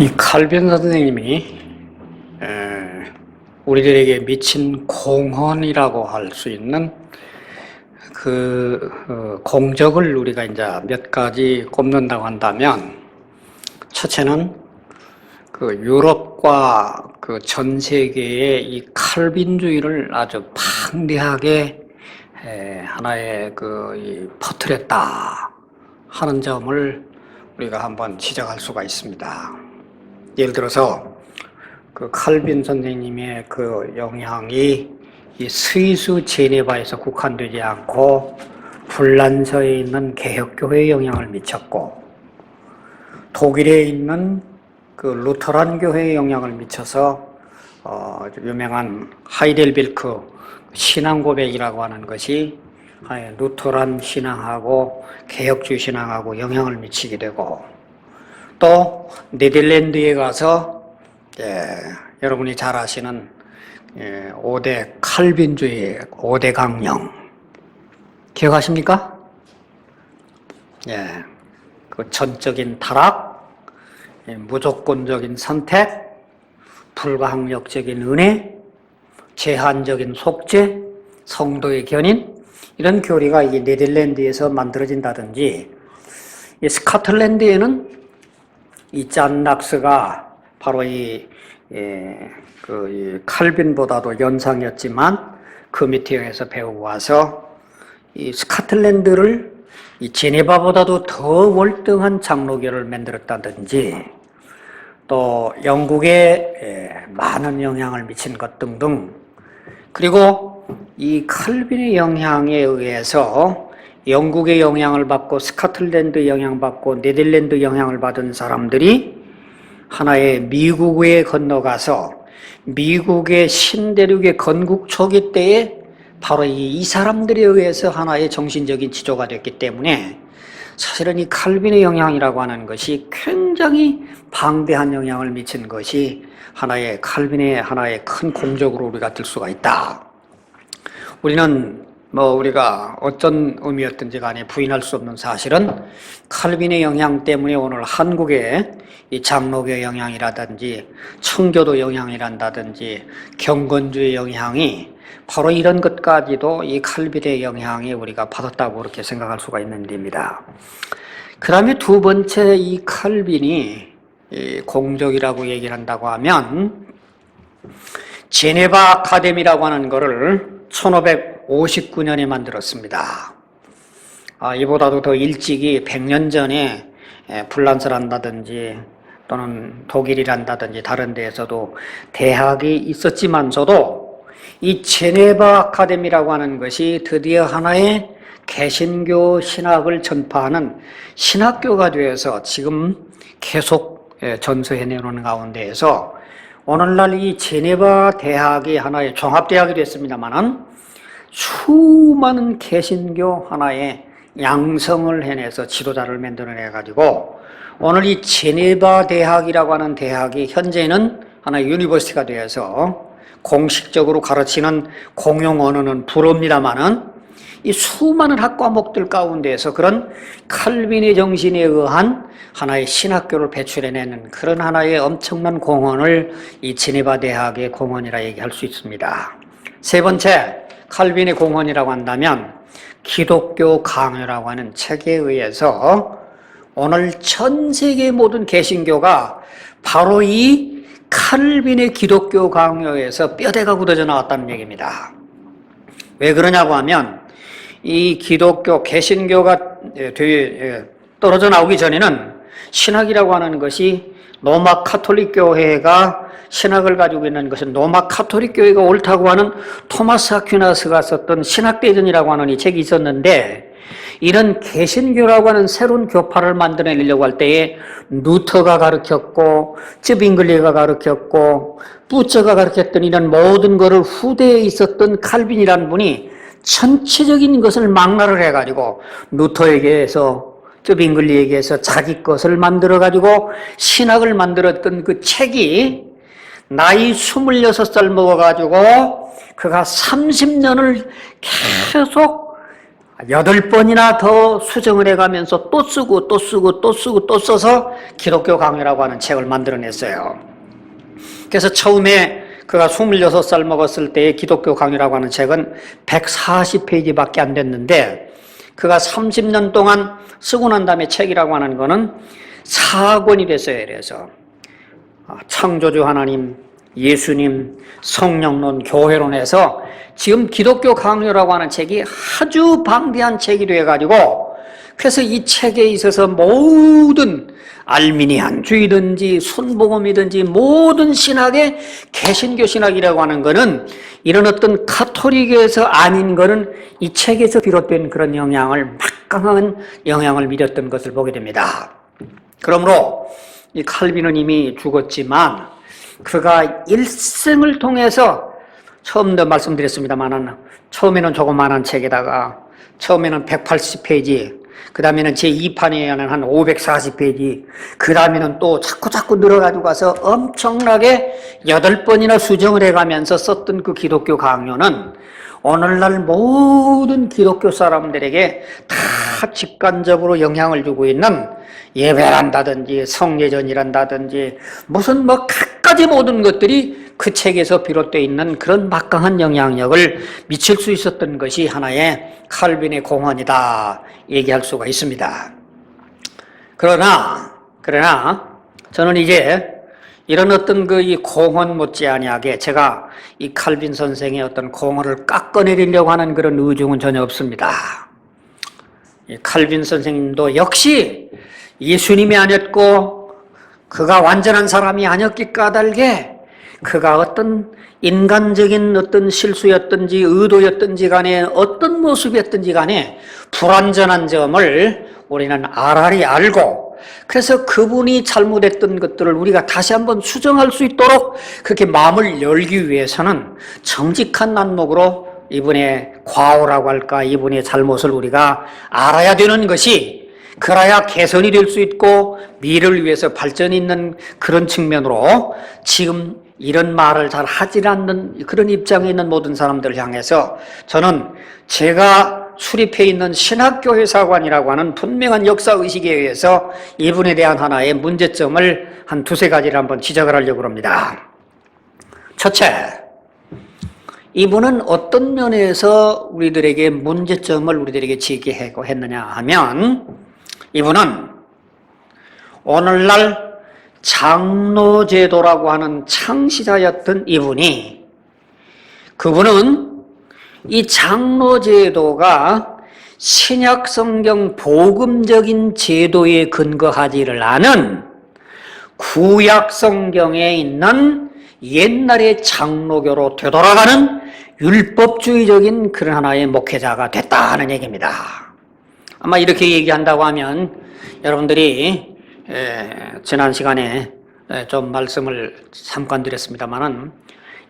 이 칼빈 선생님이 우리들에게 미친 공헌이라고 할 수 있는 그 공적을 우리가 이제 몇 가지 꼽는다고 한다면, 첫째는 그 유럽과 그 전 세계의 이 칼빈주의를 아주 방대하게 하나의 퍼뜨렸다 하는 점을 우리가 한번 지적할 수가 있습니다. 예를 들어서 그 칼빈 선생님의 그 영향이 이 스위스 제네바에서 국한되지 않고 불란서에 있는 개혁교회에 영향을 미쳤고, 독일에 있는 그 루터란 교회에 영향을 미쳐서 유명한 하이델베르크 신앙고백이라고 하는 것이 루터란 신앙하고 개혁주의 신앙하고 영향을 미치게 되고, 또 네덜란드에 가서 여러분이 잘 아시는 5대 칼빈주의 5대 강령 기억하십니까? 그 전적인 타락, 무조건적인 선택, 불가항력적인 은혜, 제한적인 속죄, 성도의 견인, 이런 교리가 이 네덜란드에서 만들어진다든지, 이 스코틀랜드에는 이 잔 락스가 바로 이 칼빈보다도 연상이었지만 그 밑에서 배우고 와서 이 스코틀랜드를 이 제네바보다도 더 월등한 장로교를 만들었다든지, 또 영국에 많은 영향을 미친 것 등등, 그리고 이 칼빈의 영향에 의해서 영국의 영향을 받고 스코틀랜드 영향받고 네덜란드 영향을 받은 사람들이 하나의 미국에 건너가서 미국의 신대륙의 건국 초기 때에 바로 이 사람들에 의해서 하나의 정신적인 지조가 됐기 때문에, 사실은 이 칼빈의 영향이라고 하는 것이 굉장히 방대한 영향을 미친 것이 칼빈의 하나의 큰 공적으로 우리가 들 수가 있다. 우리는 우리가 어떤 의미였든지 간에 부인할 수 없는 사실은 칼빈의 영향 때문에 오늘 한국에 이 장로교 영향이라든지 청교도 영향이란다든지 경건주의 영향이 바로 이런 것까지도 이 칼빈의 영향이 우리가 받았다고 그렇게 생각할 수가 있는 데입니다. 그 다음에 두 번째, 이 칼빈이 이 공적이라고 얘기를 한다고 하면, 제네바 아카데미라고 하는 것을 1559년에 만들었습니다. 이보다도 더 일찍이 100년 전에 불란서란다든지 또는 독일이란다든지 다른 데에서도 대학이 있었지만서도 이 제네바 아카데미라고 하는 것이 드디어 하나의 개신교 신학을 전파하는 신학교가 되어서 지금 계속 전수해 내놓는 가운데에서 오늘날 이 제네바 대학이 하나의 종합대학이 됐습니다만은 수많은 개신교 하나의 양성을 해내서 지도자를 만들어내가지고 오늘 이 제네바 대학이라고 하는 대학이 현재는 하나의 유니버시티가 되어서 공식적으로 가르치는 공용 언어는 불어입니다만은 이 수많은 학과목들 가운데에서 그런 칼빈의 정신에 의한 하나의 신학교를 배출해내는 그런 하나의 엄청난 공헌을 이 제네바 대학의 공헌이라 얘기할 수 있습니다. 세 번째, 칼빈의 공헌이라고 한다면 기독교 강요라고 하는 책에 의해서 오늘 전 세계 모든 개신교가 바로 이 칼빈의 기독교 강요에서 뼈대가 굳어져 나왔다는 얘기입니다. 왜 그러냐고 하면 이 기독교 개신교가 떨어져 나오기 전에는 신학이라고 하는 것이 로마 카톨릭 교회가 신학을 가지고 있는 것은 로마 카톨릭 교회가 옳다고 하는 토마스 아퀴나스가 썼던 신학대전이라고 하는 이 책이 있었는데, 이런 개신교라고 하는 새로운 교파를 만들어내려고 할 때에 루터가 가르쳤고 쯔빙글리가 가르쳤고 부처가 가르쳤던 이런 모든 것을 후대에 있었던 칼빈이라는 분이 전체적인 것을 망라를 해가지고 루터에게서 쯔빙글리에게서 자기 것을 만들어가지고 신학을 만들었던 그 책이 나이 26살 먹어가지고 그가 30년을 계속 8번이나 더 수정을 해가면서 또 쓰고 또 쓰고 또 쓰고 또 써서 기독교 강요라고 하는 책을 만들어냈어요. 그래서 처음에 그가 26살 먹었을 때의 기독교 강요라고 하는 책은 140페이지밖에 안 됐는데, 그가 30년 동안 쓰고 난 다음에 책이라고 하는 거는 4권이 됐어요. 그래서 창조주 하나님, 예수님, 성령론, 교회론에서 지금 기독교 강요라고 하는 책이 아주 방대한 책이 되어가지고, 그래서 이 책에 있어서 모든 알미니안주의든지 순복음이든지 모든 신학의 개신교 신학이라고 하는 거는 이런 어떤 가톨릭에서 아닌 거는 이 책에서 비롯된 그런 영향을, 막강한 영향을 미쳤던 것을 보게 됩니다. 그러므로 이 칼빈은 이미 죽었지만 그가 일생을 통해서, 처음도 말씀드렸습니다만 처음에는 조그마한 책에다가 처음에는 180페이지, 그 다음에는 제2판에는 한 540페이지, 그 다음에는 또 자꾸 늘어가지고 가서 엄청나게 8번이나 수정을 해가면서 썼던 그 기독교 강요는 오늘날 모든 기독교 사람들에게 다 직관적으로 영향을 주고 있는, 예배란다든지 성례전이란다든지 무슨 갖가지 모든 것들이 그 책에서 비롯되어 있는 그런 막강한 영향력을 미칠 수 있었던 것이 하나의 칼빈의 공헌이다 얘기할 수가 있습니다. 그러나 저는 이제 이런 어떤 이 공헌 못지아니하게 제가 이 칼빈 선생의 어떤 공헌을 깎아내리려고 하는 그런 의중은 전혀 없습니다. 이 칼빈 선생님도 역시 예수님이 아니었고 그가 완전한 사람이 아니었기 까닭에 그가 어떤 인간적인 어떤 실수였든지 의도였든지 간에 어떤 모습이었든지 간에 불완전한 점을 우리는 알아리 알고, 그래서 그분이 잘못했던 것들을 우리가 다시 한번 수정할 수 있도록 그렇게 마음을 열기 위해서는 정직한 안목으로 이분의 과오라고 할까, 이분의 잘못을 우리가 알아야 되는 것이, 그래야 개선이 될 수 있고 미래를 위해서 발전이 있는 그런 측면으로 지금 이런 말을 잘 하지 않는 그런 입장에 있는 모든 사람들을 향해서 저는 제가 수립해 있는 신학교회사관이라고 하는 분명한 역사의식에 의해서 이분에 대한 하나의 문제점을 한 2-3가지를 한번 지적을 하려고 합니다. 첫째, 이분은 어떤 면에서 우리들에게 문제점을 우리들에게 제기하고 했느냐 하면, 이분은 오늘날 장로제도라고 하는 창시자였던 이분이, 그분은 이 장로제도가 신약성경 복음적인 제도에 근거하지를 않은 구약성경에 있는 옛날의 장로교로 되돌아가는 율법주의적인 그런 하나의 목회자가 됐다는 얘기입니다. 아마 이렇게 얘기한다고 하면 여러분들이 지난 시간에 좀 말씀을 잠깐 드렸습니다만은,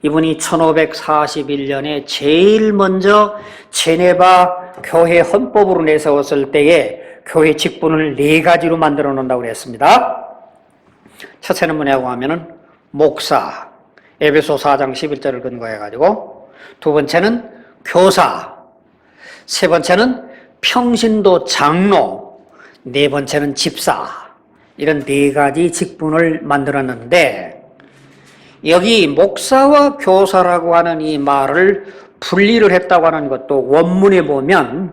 이분이 1541년에 제일 먼저 제네바 교회 헌법으로 내세웠을 때에 교회 직분을 4가지로 만들어 놓는다고 그랬습니다. 첫째는 뭐냐고 하면은 목사, 에베소 4장 11절을 근거해가지고, 두 번째는 교사, 세 번째는 평신도 장로, 네 번째는 집사, 이런 4가지 직분을 만들었는데, 여기 목사와 교사라고 하는 이 말을 분리를 했다고 하는 것도 원문에 보면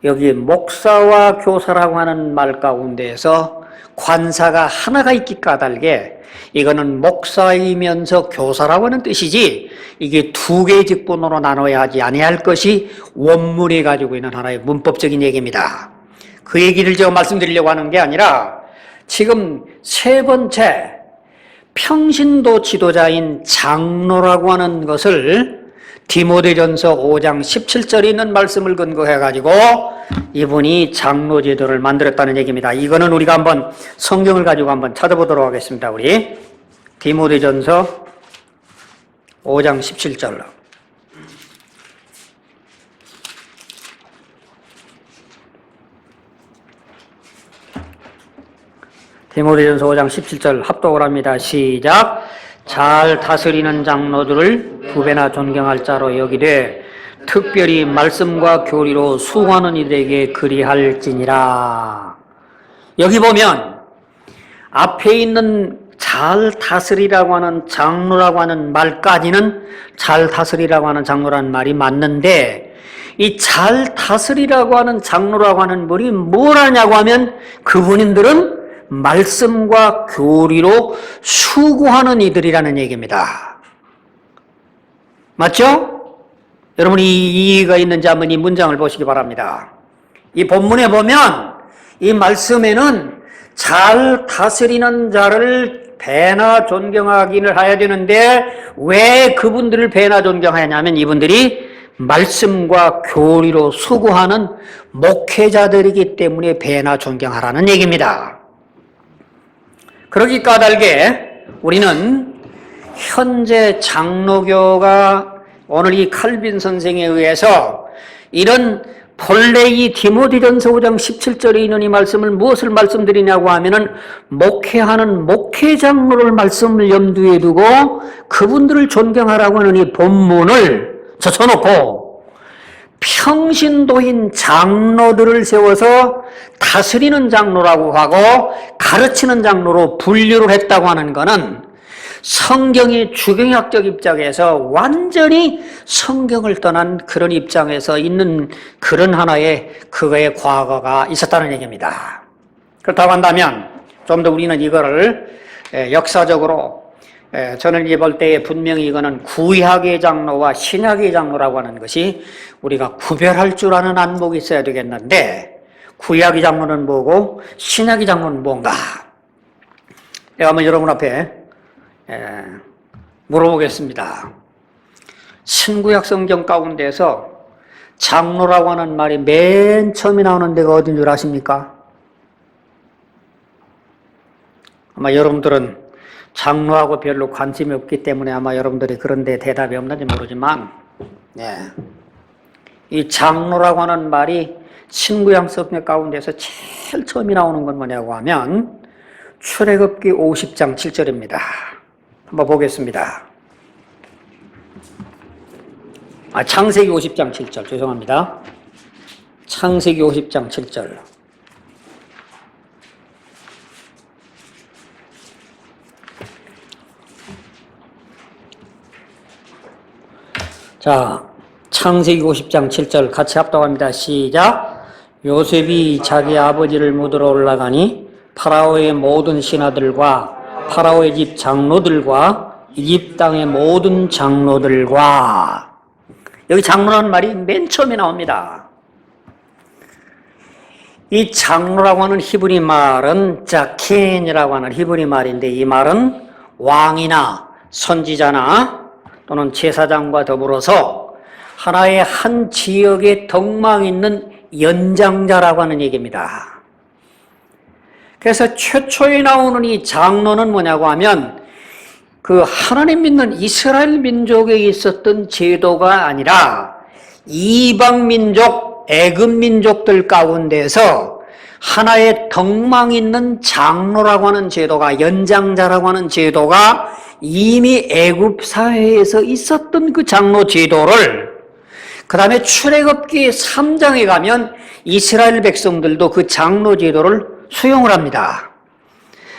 여기 목사와 교사라고 하는 말 가운데에서 관사가 하나가 있기 까닭에 이거는 목사이면서 교사라고 하는 뜻이지, 이게 2개의 직분으로 나눠야 하지 아니할 것이 원문이 가지고 있는 하나의 문법적인 얘기입니다. 그 얘기를 제가 말씀드리려고 하는 게 아니라, 지금 세 번째 평신도 지도자인 장로라고 하는 것을 디모데전서 5장 17절에 있는 말씀을 근거해가지고 이분이 장로제도를 만들었다는 얘기입니다. 이거는 우리가 한번 성경을 가지고 한번 찾아보도록 하겠습니다. 우리 디모데전서 5장 17절. 디모데전서 5장 17절 합독을 합니다. 시작. 잘 다스리는 장로들을 2배나 존경할 자로 여기되 특별히 말씀과 교리로 수고하는 이들에게 그리할지니라. 여기 보면 앞에 있는 잘 다스리라고 하는 장로라고 하는 말까지는 잘 다스리라고 하는 장로라는 말이 맞는데, 이 잘 다스리라고 하는 장로라고 하는 말이 뭐라냐고 하면 그분들은 말씀과 교리로 수고하는 이들이라는 얘기입니다. 맞죠? 여러분이 이해가 있는지 한번 이 문장을 보시기 바랍니다. 이 본문에 보면 이 말씀에는 잘 다스리는 자를 배나 존경하기를 해야 되는데 왜 그분들을 배나 존경하냐면 이분들이 말씀과 교리로 수고하는 목회자들이기 때문에 배나 존경하라는 얘기입니다. 그러기 까닭에 우리는 현재 장로교가 오늘 이 칼빈 선생에 의해서 이런 본래 이 디모데전서 5장 17절에 있는 이 말씀을 무엇을 말씀드리냐고 하면은 목회하는 목회장로를 말씀을 염두에 두고 그분들을 존경하라고 하는 이 본문을 젖혀놓고 평신도인 장로들을 세워서 다스리는 장로라고 하고 가르치는 장로로 분류를 했다고 하는 것은 성경의 주경학적 입장에서 완전히 성경을 떠난 그런 입장에서 있는 그런 하나의 그거의 과거가 있었다는 얘기입니다. 그렇다고 한다면 좀 더 우리는 이거를 역사적으로 저는 이제 볼 때에 분명히 이거는 구약의 장로와 신약의 장로라고 하는 것이 우리가 구별할 줄 아는 안목이 있어야 되겠는데 구약의 장로는 뭐고 신약의 장로는 뭔가? 내가 한번 여러분 앞에 물어보겠습니다. 신구약 성경 가운데서 장로라고 하는 말이 맨 처음에 나오는 데가 어딘 줄 아십니까? 아마 여러분들은 장로하고 별로 관심이 없기 때문에 아마 여러분들이 그런 데 대답이 없는지 모르지만 이 장로라고 하는 말이 신구약 성경 가운데서 제일 처음에 나오는 건 뭐냐고 하면 출애굽기 50장 7절입니다. 한번 보겠습니다. 창세기 50장 7절 죄송합니다. 창세기 50장 7절. 자, 창세기 50장 7절 같이 합독합니다. 시작. 요셉이 자기 아버지를 묻으러 올라가니 파라오의 모든 신하들과 파라오의 집 장로들과 이집 땅의 모든 장로들과 여기 장로라는 말이 맨 처음에 나옵니다. 이 장로라고 하는 히브리 말은 자켄이라고 하는 히브리 말인데 이 말은 왕이나 선지자나 또는 제사장과 더불어서 하나의 한 지역에 덕망 있는 연장자라고 하는 얘기입니다. 그래서 최초에 나오는 이 장로는 뭐냐고 하면 그 하나님 믿는 이스라엘 민족에 있었던 제도가 아니라 이방 민족, 애굽 민족들 가운데서 하나의 덕망 있는 장로라고 하는 제도가 연장자라고 하는 제도가 이미 애굽 사회에서 있었던 그 장로 제도를 그 다음에 출애굽기 3장에 가면 이스라엘 백성들도 그 장로 제도를 수용을 합니다.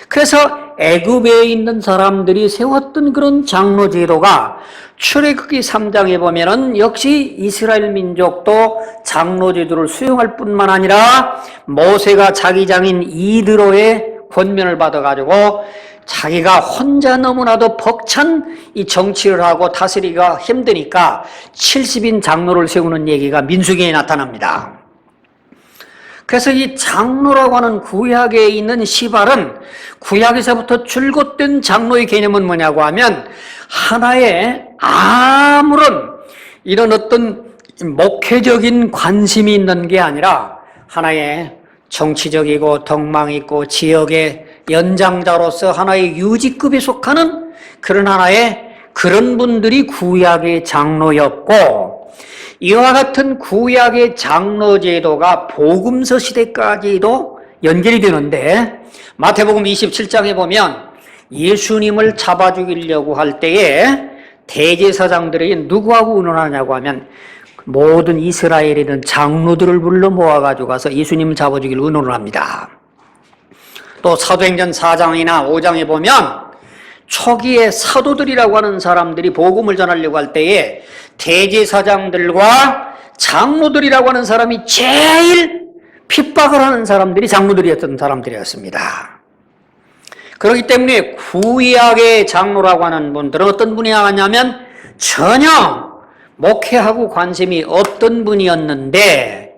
그래서 애굽에 있는 사람들이 세웠던 그런 장로 제도가 출애굽기 3장에 보면은 역시 이스라엘 민족도 장로 제도를 수용할 뿐만 아니라 모세가 자기 장인 이드로의 권면을 받아가지고 자기가 혼자 너무나도 벅찬 이 정치를 하고 다스리기가 힘드니까 70인 장로를 세우는 얘기가 민수기에 나타납니다. 그래서 이 장로라고 하는 구약에 있는 시발은 구약에서부터 줄곧된 장로의 개념은 뭐냐고 하면 하나의 아무런 이런 어떤 목회적인 관심이 있는 게 아니라 하나의 정치적이고 덕망 있고 지역의 연장자로서 하나의 유지급에 속하는 그런 하나의 그런 분들이 구약의 장로였고 이와 같은 구약의 장로 제도가 복음서 시대까지도 연결이 되는데 마태복음 27장에 보면 예수님을 잡아 죽이려고 할 때에 대제사장들이 누구하고 의논하냐고 하면 모든 이스라엘이든 장로들을 불러 모아가지고 가서 예수님을 잡아주길 의논을 합니다. 또 사도행전 4장이나 5장에 보면 초기에 사도들이라고 하는 사람들이 복음을 전하려고 할 때에 대제사장들과 장로들이라고 하는 사람이 제일 핍박을 하는 사람들이 장로들이었던 사람들이었습니다. 그렇기 때문에 구약의 장로라고 하는 분들은 어떤 분이 나왔냐면 전혀 목회하고 관심이 없던 분이었는데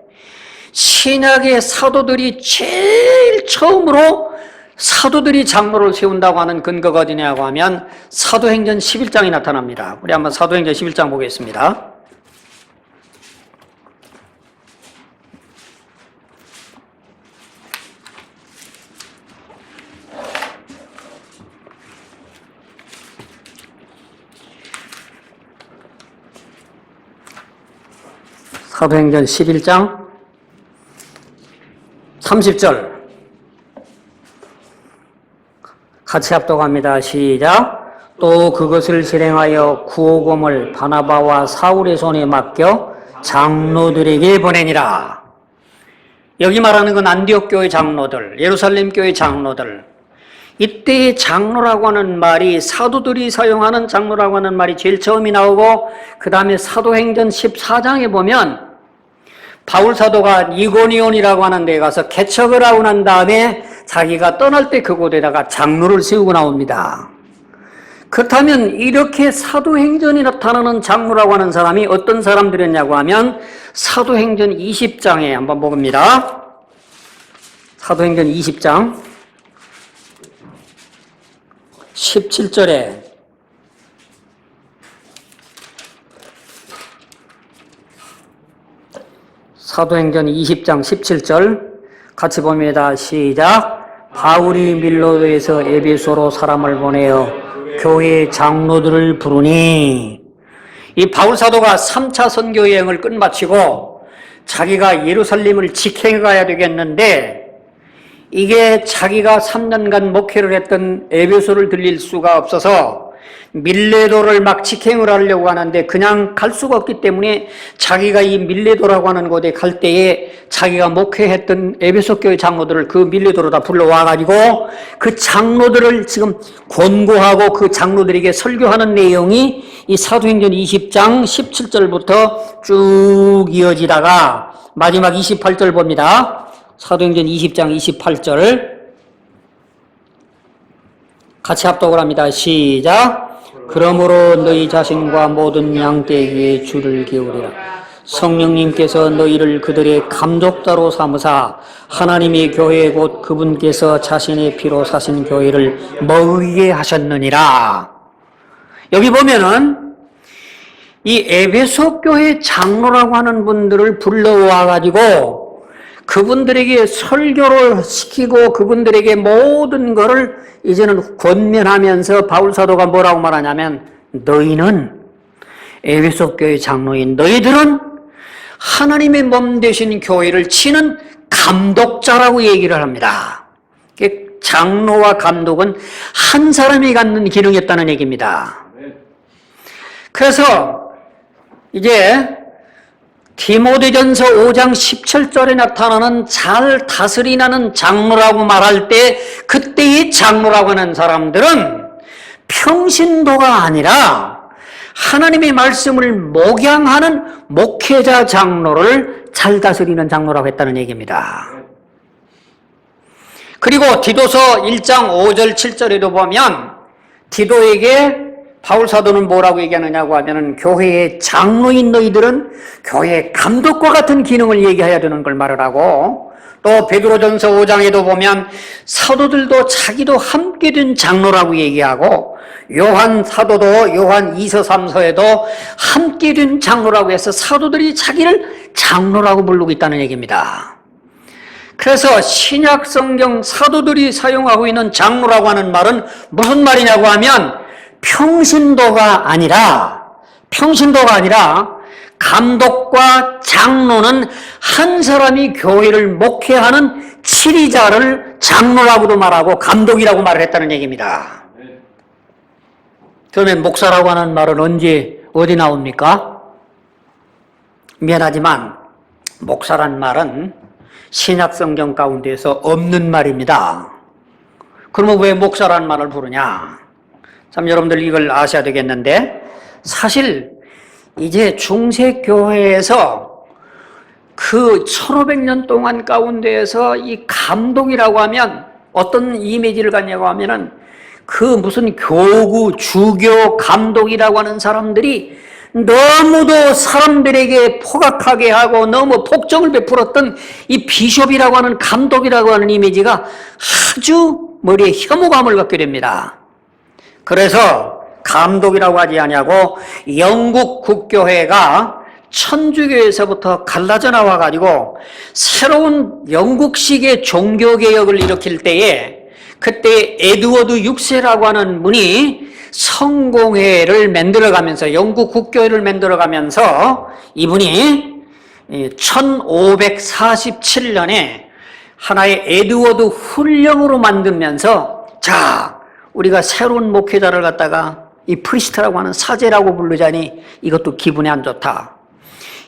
신약의 사도들이 제일 처음으로 사도들이 장로를 세운다고 하는 근거가 어디냐고 하면 사도행전 11장이 나타납니다. 우리 한번 사도행전 11장 보겠습니다. 사도행전 11장 30절 같이 합독합니다. 시작. 또 그것을 실행하여 구호금을 바나바와 사울의 손에 맡겨 장로들에게 보내니라. 여기 말하는 건 안디옥 교회 장로들, 예루살렘 교회 장로들. 이때의 장로라고 하는 말이 사도들이 사용하는 장로라고 하는 말이 제일 처음이 나오고 그 다음에 사도행전 14장에 보면 바울 사도가 이고니온이라고 하는 데에 가서 개척을 하고 난 다음에 자기가 떠날 때 그곳에다가 장로를 세우고 나옵니다. 그렇다면 이렇게 사도행전이 나타나는 장로라고 하는 사람이 어떤 사람들이었냐고 하면 사도행전 20장에 한번 봅니다. 사도행전 20장 17절에 사도행전 20장 17절 같이 봅니다. 시작. 바울이 밀로도에서 에베소로 사람을 보내어 교회 장로들을 부르니 이 바울 사도가 3차 선교 여행을 끝마치고 자기가 예루살렘을 직행해 가야 되겠는데 이게 자기가 3년간 목회를 했던 에베소를 들릴 수가 없어서 밀레도를 막 직행을 하려고 하는데 그냥 갈 수가 없기 때문에 자기가 이 밀레도라고 하는 곳에 갈 때에 자기가 목회했던 에베소 교회 장로들을 그 밀레도로 다 불러와가지고 그 장로들을 지금 권고하고 그 장로들에게 설교하는 내용이 이 사도행전 20장 17절부터 쭉 이어지다가 마지막 28절 봅니다. 사도행전 20장 28절 같이 합독을 합니다. 시작. 그러므로 너희 자신과 모든 양떼에게 주를 기울이라. 성령님께서 너희를 그들의 감독자로 삼으사 하나님의 교회 곧 그분께서 자신의 피로 사신 교회를 먹이게 하셨느니라. 여기 보면은 이 에베소 교회 장로라고 하는 분들을 불러와 가지고 그분들에게 설교를 시키고 그분들에게 모든 것을 이제는 권면하면서 바울 사도가 뭐라고 말하냐면 너희는 에베소 교회 장로인 너희들은 하나님의 몸 되신 교회를 치는 감독자라고 얘기를 합니다. 장로와 감독은 한 사람이 갖는 기능이었다는 얘기입니다. 그래서 이제 디모데전서 5장 17절에 나타나는 잘 다스리는 장로라고 말할 때 그때의 장로라고 하는 사람들은 평신도가 아니라 하나님의 말씀을 목양하는 목회자 장로를 잘 다스리는 장로라고 했다는 얘기입니다. 그리고 디도서 1장 5절 7절에도 보면 디도에게 바울 사도는 뭐라고 얘기하느냐고 하면은 교회의 장로인 너희들은 교회의 감독과 같은 기능을 얘기해야 되는 걸 말을 하고 또 베드로전서 5장에도 보면 사도들도 자기도 함께 된 장로라고 얘기하고 요한 사도도 요한 2서 3서에도 함께 된 장로라고 해서 사도들이 자기를 장로라고 부르고 있다는 얘기입니다. 그래서 신약 성경 사도들이 사용하고 있는 장로라고 하는 말은 무슨 말이냐고 하면 평신도가 아니라 감독과 장로는 한 사람이 교회를 목회하는 치리자를 장로라고도 말하고 감독이라고 말을 했다는 얘기입니다. 그러면 목사라고 하는 말은 언제 어디 나옵니까? 미안하지만 목사란 말은 신약 성경 가운데에서 없는 말입니다. 그러면 왜 목사란 말을 부르냐? 참 여러분들 이걸 아셔야 되겠는데, 사실 이제 중세교회에서 그 1500년 동안 가운데에서 이 감독이라고 하면 어떤 이미지를 갖냐고 하면은 그 무슨 교구, 주교, 감독이라고 하는 사람들이 너무도 사람들에게 포각하게 하고 너무 폭정을 베풀었던 이 비숍이라고 하는 감독이라고 하는 이미지가 아주 머리에 혐오감을 갖게 됩니다. 그래서 감독이라고 하지 않냐고 영국 국교회가 천주교에서부터 갈라져 나와가지고 새로운 영국식의 종교개혁을 일으킬 때에 그때 에드워드 6세라고 하는 분이 성공회를 만들어가면서 영국 국교회를 만들어가면서 이분이 1547년에 하나의 에드워드 훈령으로 만들면서 자, 우리가 새로운 목회자를 갖다가 이 프리스트라고 하는 사제라고 부르자니 이것도 기분이 안 좋다.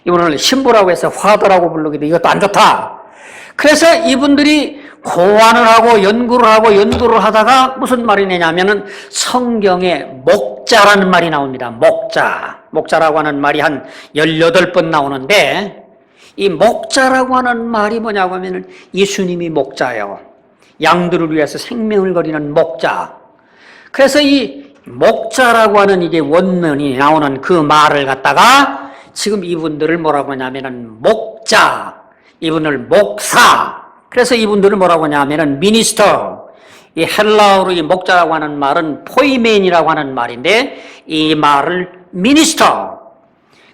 이분을 신부라고 해서 화더라고 부르기도 이것도 안 좋다. 그래서 이분들이 고안을 하고 연구를 하다가 무슨 말이 내냐면은 성경에 목자라는 말이 나옵니다. 목자라고 하는 말이 한 18번 나오는데 이 목자라고 하는 말이 뭐냐고 하면은 예수님이 목자예요. 양들을 위해서 생명을 거리는 목자. 그래서 이 목자라고 하는 이게 원문이 나오는 그 말을 갖다가 지금 이분들을 뭐라고 하냐면은 목자, 이분을 목사. 그래서 이분들을 뭐라고 하냐면은 미니스터. 이 헬라어로 이 목자라고 하는 말은 포이멘이라고 하는 말인데 이 말을 미니스터.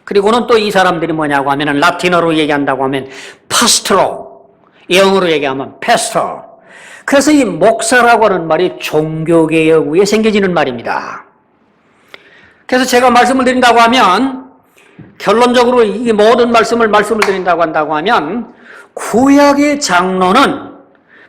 그리고는 또 이 사람들이 뭐냐고 하면은 라틴어로 얘기한다고 하면 파스트로, 영어로 얘기하면 패스터. 그래서 이 목사라고 하는 말이 종교개혁 후에 생겨지는 말입니다. 그래서 제가 말씀을 드린다고 하면 결론적으로 이 모든 말씀을 드린다고 한다고 하면 구약의 장로는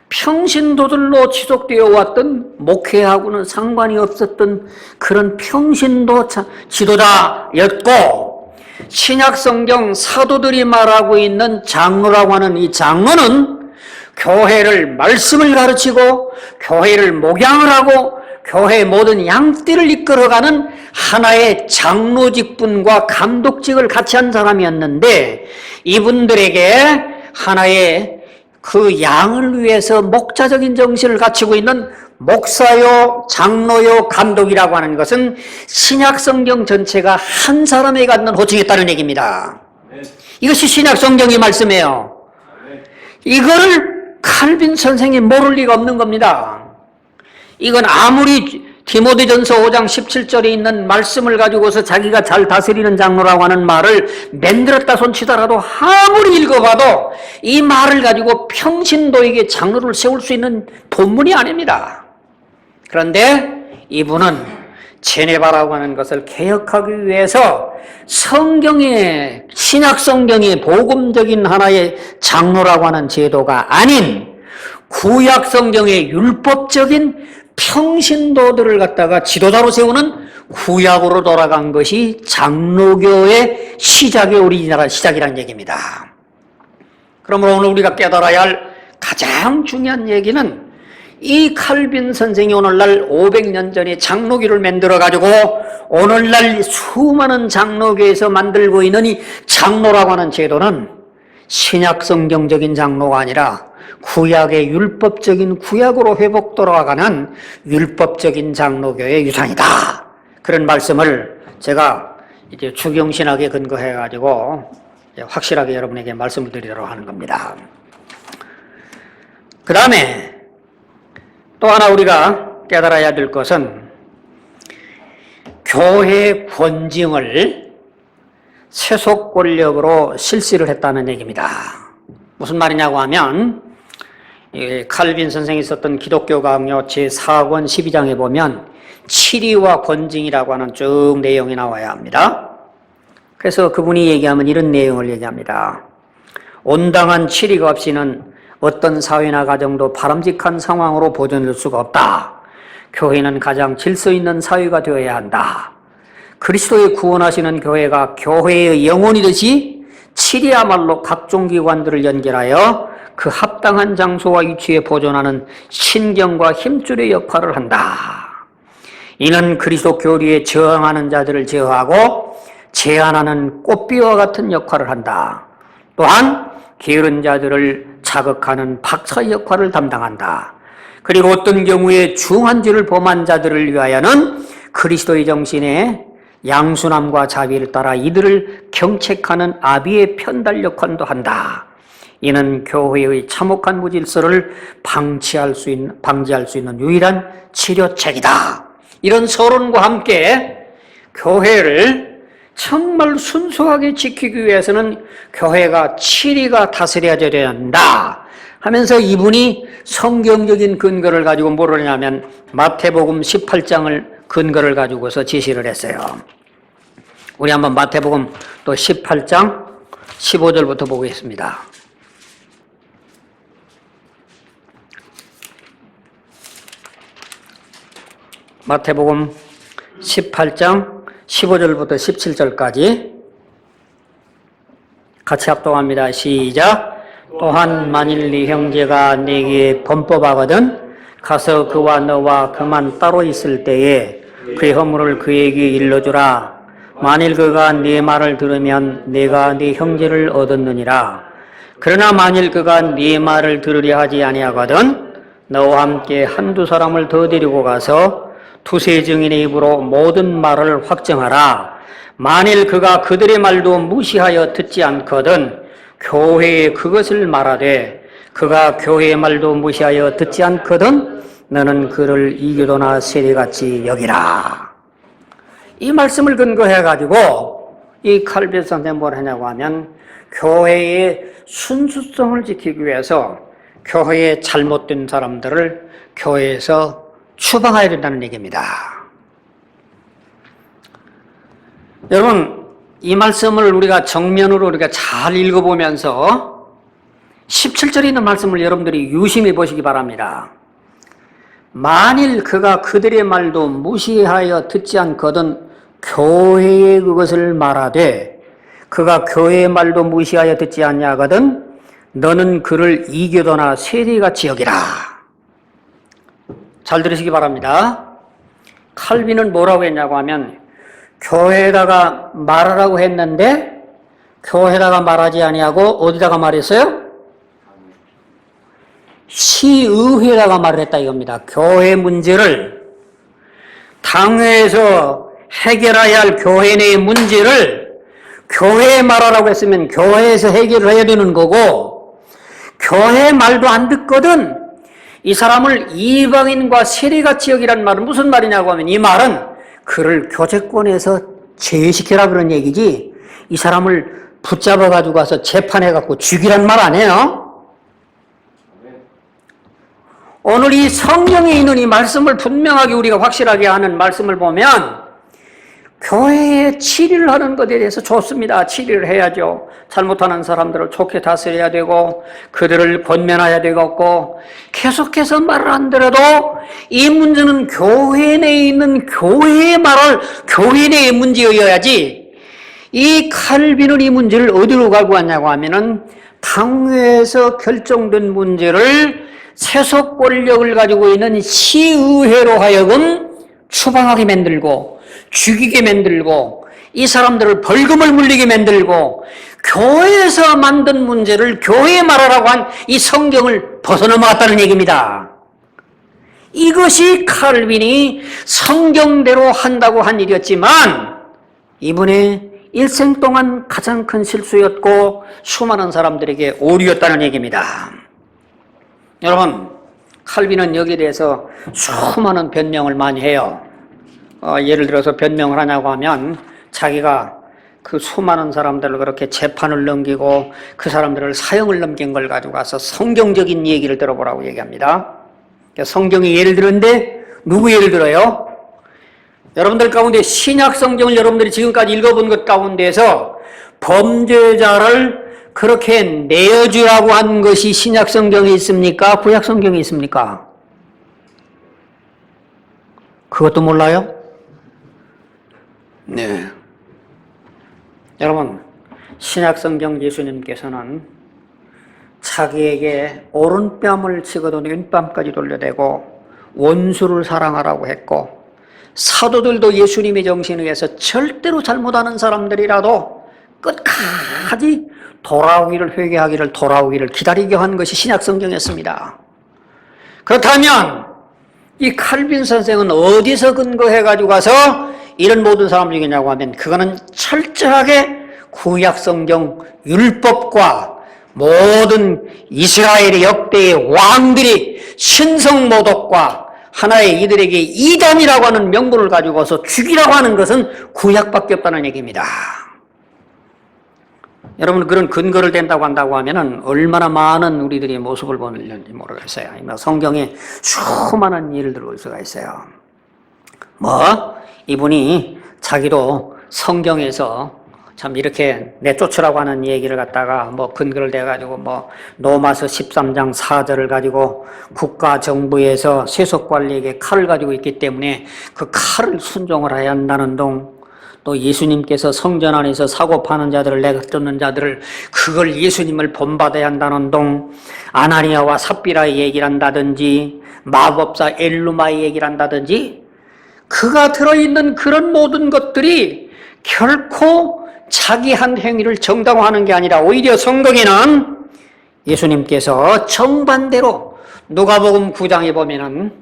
평신도들로 지속되어 왔던 목회하고는 상관이 없었던 그런 평신도 지도자였고 신약 성경 사도들이 말하고 있는 장로라고 하는 이 장로는 교회를 말씀을 가르치고 교회를 목양을 하고 교회의 모든 양떼를 이끌어가는 하나의 장로직분과 감독직을 같이 한 사람이었는데 이분들에게 하나의 그 양을 위해서 목자적인 정신을 갖추고 있는 목사요, 장로요, 감독이라고 하는 것은 신약 성경 전체가 한 사람에 갖는 호칭이었다는 얘기입니다. 이것이 신약 성경의 말씀이에요. 이거를 칼빈 선생이 모를 리가 없는 겁니다. 이건 아무리 디모데전서 5장 17절에 있는 말씀을 가지고서 자기가 잘 다스리는 장로라고 하는 말을 만들었다 손치더라도 아무리 읽어봐도 이 말을 가지고 평신도에게 장로를 세울 수 있는 본문이 아닙니다. 그런데 이분은 제네바라고 하는 것을 개혁하기 위해서 성경의 신약 성경의 복음적인 하나의 장로라고 하는 제도가 아닌 구약 성경의 율법적인 평신도들을 갖다가 지도자로 세우는 구약으로 돌아간 것이 장로교의 시작의 오리지널한 시작이라는 얘기입니다. 그러므로 오늘 우리가 깨달아야 할 가장 중요한 얘기는 이 칼빈 선생이 오늘날 500년 전에 장로교를 만들어가지고 오늘날 수많은 장로교에서 만들고 있는 이 장로라고 하는 제도는 신약 성경적인 장로가 아니라 구약의 율법적인 구약으로 회복 돌아가는 율법적인 장로교의 유산이다. 그런 말씀을 제가 이제 주경신학에 근거해가지고 확실하게 여러분에게 말씀을 드리도록 하는 겁니다. 그 다음에 또 하나 우리가 깨달아야 될 것은 교회 권징을 세속 권력으로 실시를 했다는 얘기입니다. 무슨 말이냐고 하면 칼빈 선생이 썼던 기독교 강요 제4권 12장에 보면 치리와 권징이라고 하는 쭉 내용이 나와야 합니다. 그래서 그분이 얘기하면 이런 내용을 얘기합니다. 온당한 치리가 없이는 어떤 사회나 가정도 바람직한 상황으로 보존될 수가 없다. 교회는 가장 질서 있는 사회가 되어야 한다. 그리스도의 구원하시는 교회가 교회의 영혼이듯이 7이야말로 각종 기관들을 연결하여 그 합당한 장소와 위치에 보존하는 신경과 힘줄의 역할을 한다. 이는 그리스도 교리에 저항하는 자들을 제어하고 제한하는 꽃비와 같은 역할을 한다. 또한 게으른 자들을 자극하는 박사의 역할을 담당한다. 그리고 어떤 경우에 중한 죄를 범한 자들을 위하여는 그리스도의 정신에 양순함과 자비를 따라 이들을 경책하는 아비의 편달 역할도 한다. 이는 교회의 참혹한 무질서를 방지할 수 있는 유일한 치료책이다. 이런 서론과 함께 교회를 정말 순수하게 지키기 위해서는 교회가 7위가 다스려야 된다 하면서 이분이 성경적인 근거를 가지고 뭐를 하냐면 마태복음 18장을 근거를 가지고서 지시를 했어요. 우리 한번 마태복음 또 18장 15절부터 보겠습니다. 마태복음 18장 15절부터 17절까지 같이 합독합니다. 시작. 또한 만일 네 형제가 네게 범법하거든 가서 그와 너와 그만 따로 있을 때에 그의 허물을 그에게 일러주라. 만일 그가 네 말을 들으면 내가 네 형제를 얻었느니라. 그러나 만일 그가 네 말을 들으려 하지 아니하거든 너와 함께 한두 사람을 더 데리고 가서 두세 증인의 입으로 모든 말을 확정하라. 만일 그가 그들의 말도 무시하여 듣지 않거든 교회에 그것을 말하되 그가 교회의 말도 무시하여 듣지 않거든 너는 그를 이교도나 세리같이 여기라. 이 말씀을 근거해 가지고 이 칼빈 선생님이 뭘 하냐고 하면 교회의 순수성을 지키기 위해서 교회에 잘못된 사람들을 교회에서 추방해야 된다는 얘기입니다. 여러분, 이 말씀을 우리가 정면으로 우리가 잘 읽어보면서 17절에 있는 말씀을 여러분들이 유심히 보시기 바랍니다. 만일 그가 그들의 말도 무시하여 듣지 않거든 교회에 그것을 말하되 그가 교회의 말도 무시하여 듣지 않냐거든 너는 그를 이교도나 세리같이 여기라. 잘 들으시기 바랍니다. 칼빈은 뭐라고 했냐고 하면 교회에다가 말하라고 했는데 교회에다가 말하지 아니하고 어디다가 말했어요? 시의회에다가 말을 했다 이겁니다. 교회 문제를 당회에서 해결해야 할 교회 내의 문제를 교회에 말하라고 했으면 교회에서 해결을 해야 되는 거고 교회 말도 안 듣거든 이 사람을 이방인과 세리같이 여기란 말은 무슨 말이냐고 하면 이 말은 그를 교제권에서 제외시키라 그런 얘기지 이 사람을 붙잡아 가지고 가서 재판해 갖고 죽이란 말 아니에요? 오늘 이 성경에 있는 이 말씀을 분명하게 우리가 확실하게 하는 말씀을 보면 교회에 치리를 하는 것에 대해서 좋습니다. 치리를 해야죠. 잘못하는 사람들을 좋게 다스려야 되고 그들을 권면해야 되겠고 계속해서 말을 안 들어도 이 문제는 교회 내에 있는 교회의 말을 교회 내의 문제여야지 이 칼빈은 이 문제를 어디로 가고 왔냐고 하면은 당회에서 결정된 문제를 세속 권력을 가지고 있는 시의회로 하여금 추방하게 만들고 죽이게 만들고 이 사람들을 벌금을 물리게 만들고 교회에서 만든 문제를 교회에 말하라고 한 이 성경을 벗어넘어갔다는 얘기입니다. 이것이 칼빈이 성경대로 한다고 한 일이었지만 이분의 일생 동안 가장 큰 실수였고 수많은 사람들에게 오류였다는 얘기입니다. 여러분, 칼빈은 여기에 대해서 수많은 변명을 많이 해요. 예를 들어서 변명을 하냐고 하면 자기가 그 수많은 사람들을 그렇게 재판을 넘기고 그 사람들을 사형을 넘긴 걸 가지고 가서 성경적인 얘기를 들어보라고 얘기합니다. 성경이 예를 들었는데 누구 예를 들어요? 여러분들 가운데 신약 성경을 여러분들이 지금까지 읽어본 것 가운데서 범죄자를 그렇게 내어주라고 한 것이 신약 성경에 있습니까? 구약 성경에 있습니까? 그것도 몰라요? 네. 여러분, 신약성경 예수님께서는 자기에게 오른뺨을 치고도 왼뺨까지 돌려대고 원수를 사랑하라고 했고, 사도들도 예수님의 정신에 의해서 절대로 잘못하는 사람들이라도 끝까지 회개하기를 돌아오기를 기다리게 한 것이 신약성경이었습니다. 그렇다면 이 칼빈 선생은 어디서 근거해가지고 가서 이런 모든 사람을 이기냐고 하면, 그거는 철저하게 구약성경 율법과 모든 이스라엘의 역대의 왕들이 신성모독과 하나의 이들에게 이단이라고 하는 명분을 가지고 와서 죽이라고 하는 것은 구약밖에 없다는 얘기입니다. 여러분, 그런 근거를 댄다고 한다고 하면은 얼마나 많은 우리들의 모습을 보는지 모르겠어요. 성경에 수많은 예를 들어올 수가 있어요. 이분이 자기도 성경에서 참 이렇게 내쫓으라고 하는 얘기를 갖다가 근거를 대가지고 로마서 13장 4절을 가지고 국가 정부에서 세속 관리에게 칼을 가지고 있기 때문에 그 칼을 순종을 해야 한다는 동, 또 예수님께서 성전 안에서 사고 파는 자들을 내쫓는 자들을 그걸 예수님을 본받아야 한다는 동, 아나니아와 삽비라의 얘기를 한다든지 마법사 엘루마의 얘기를 한다든지, 그가 들어있는 그런 모든 것들이 결코 자기 한 행위를 정당화하는 게 아니라 오히려 성경에는 예수님께서 정반대로 누가복음 9장에 보면은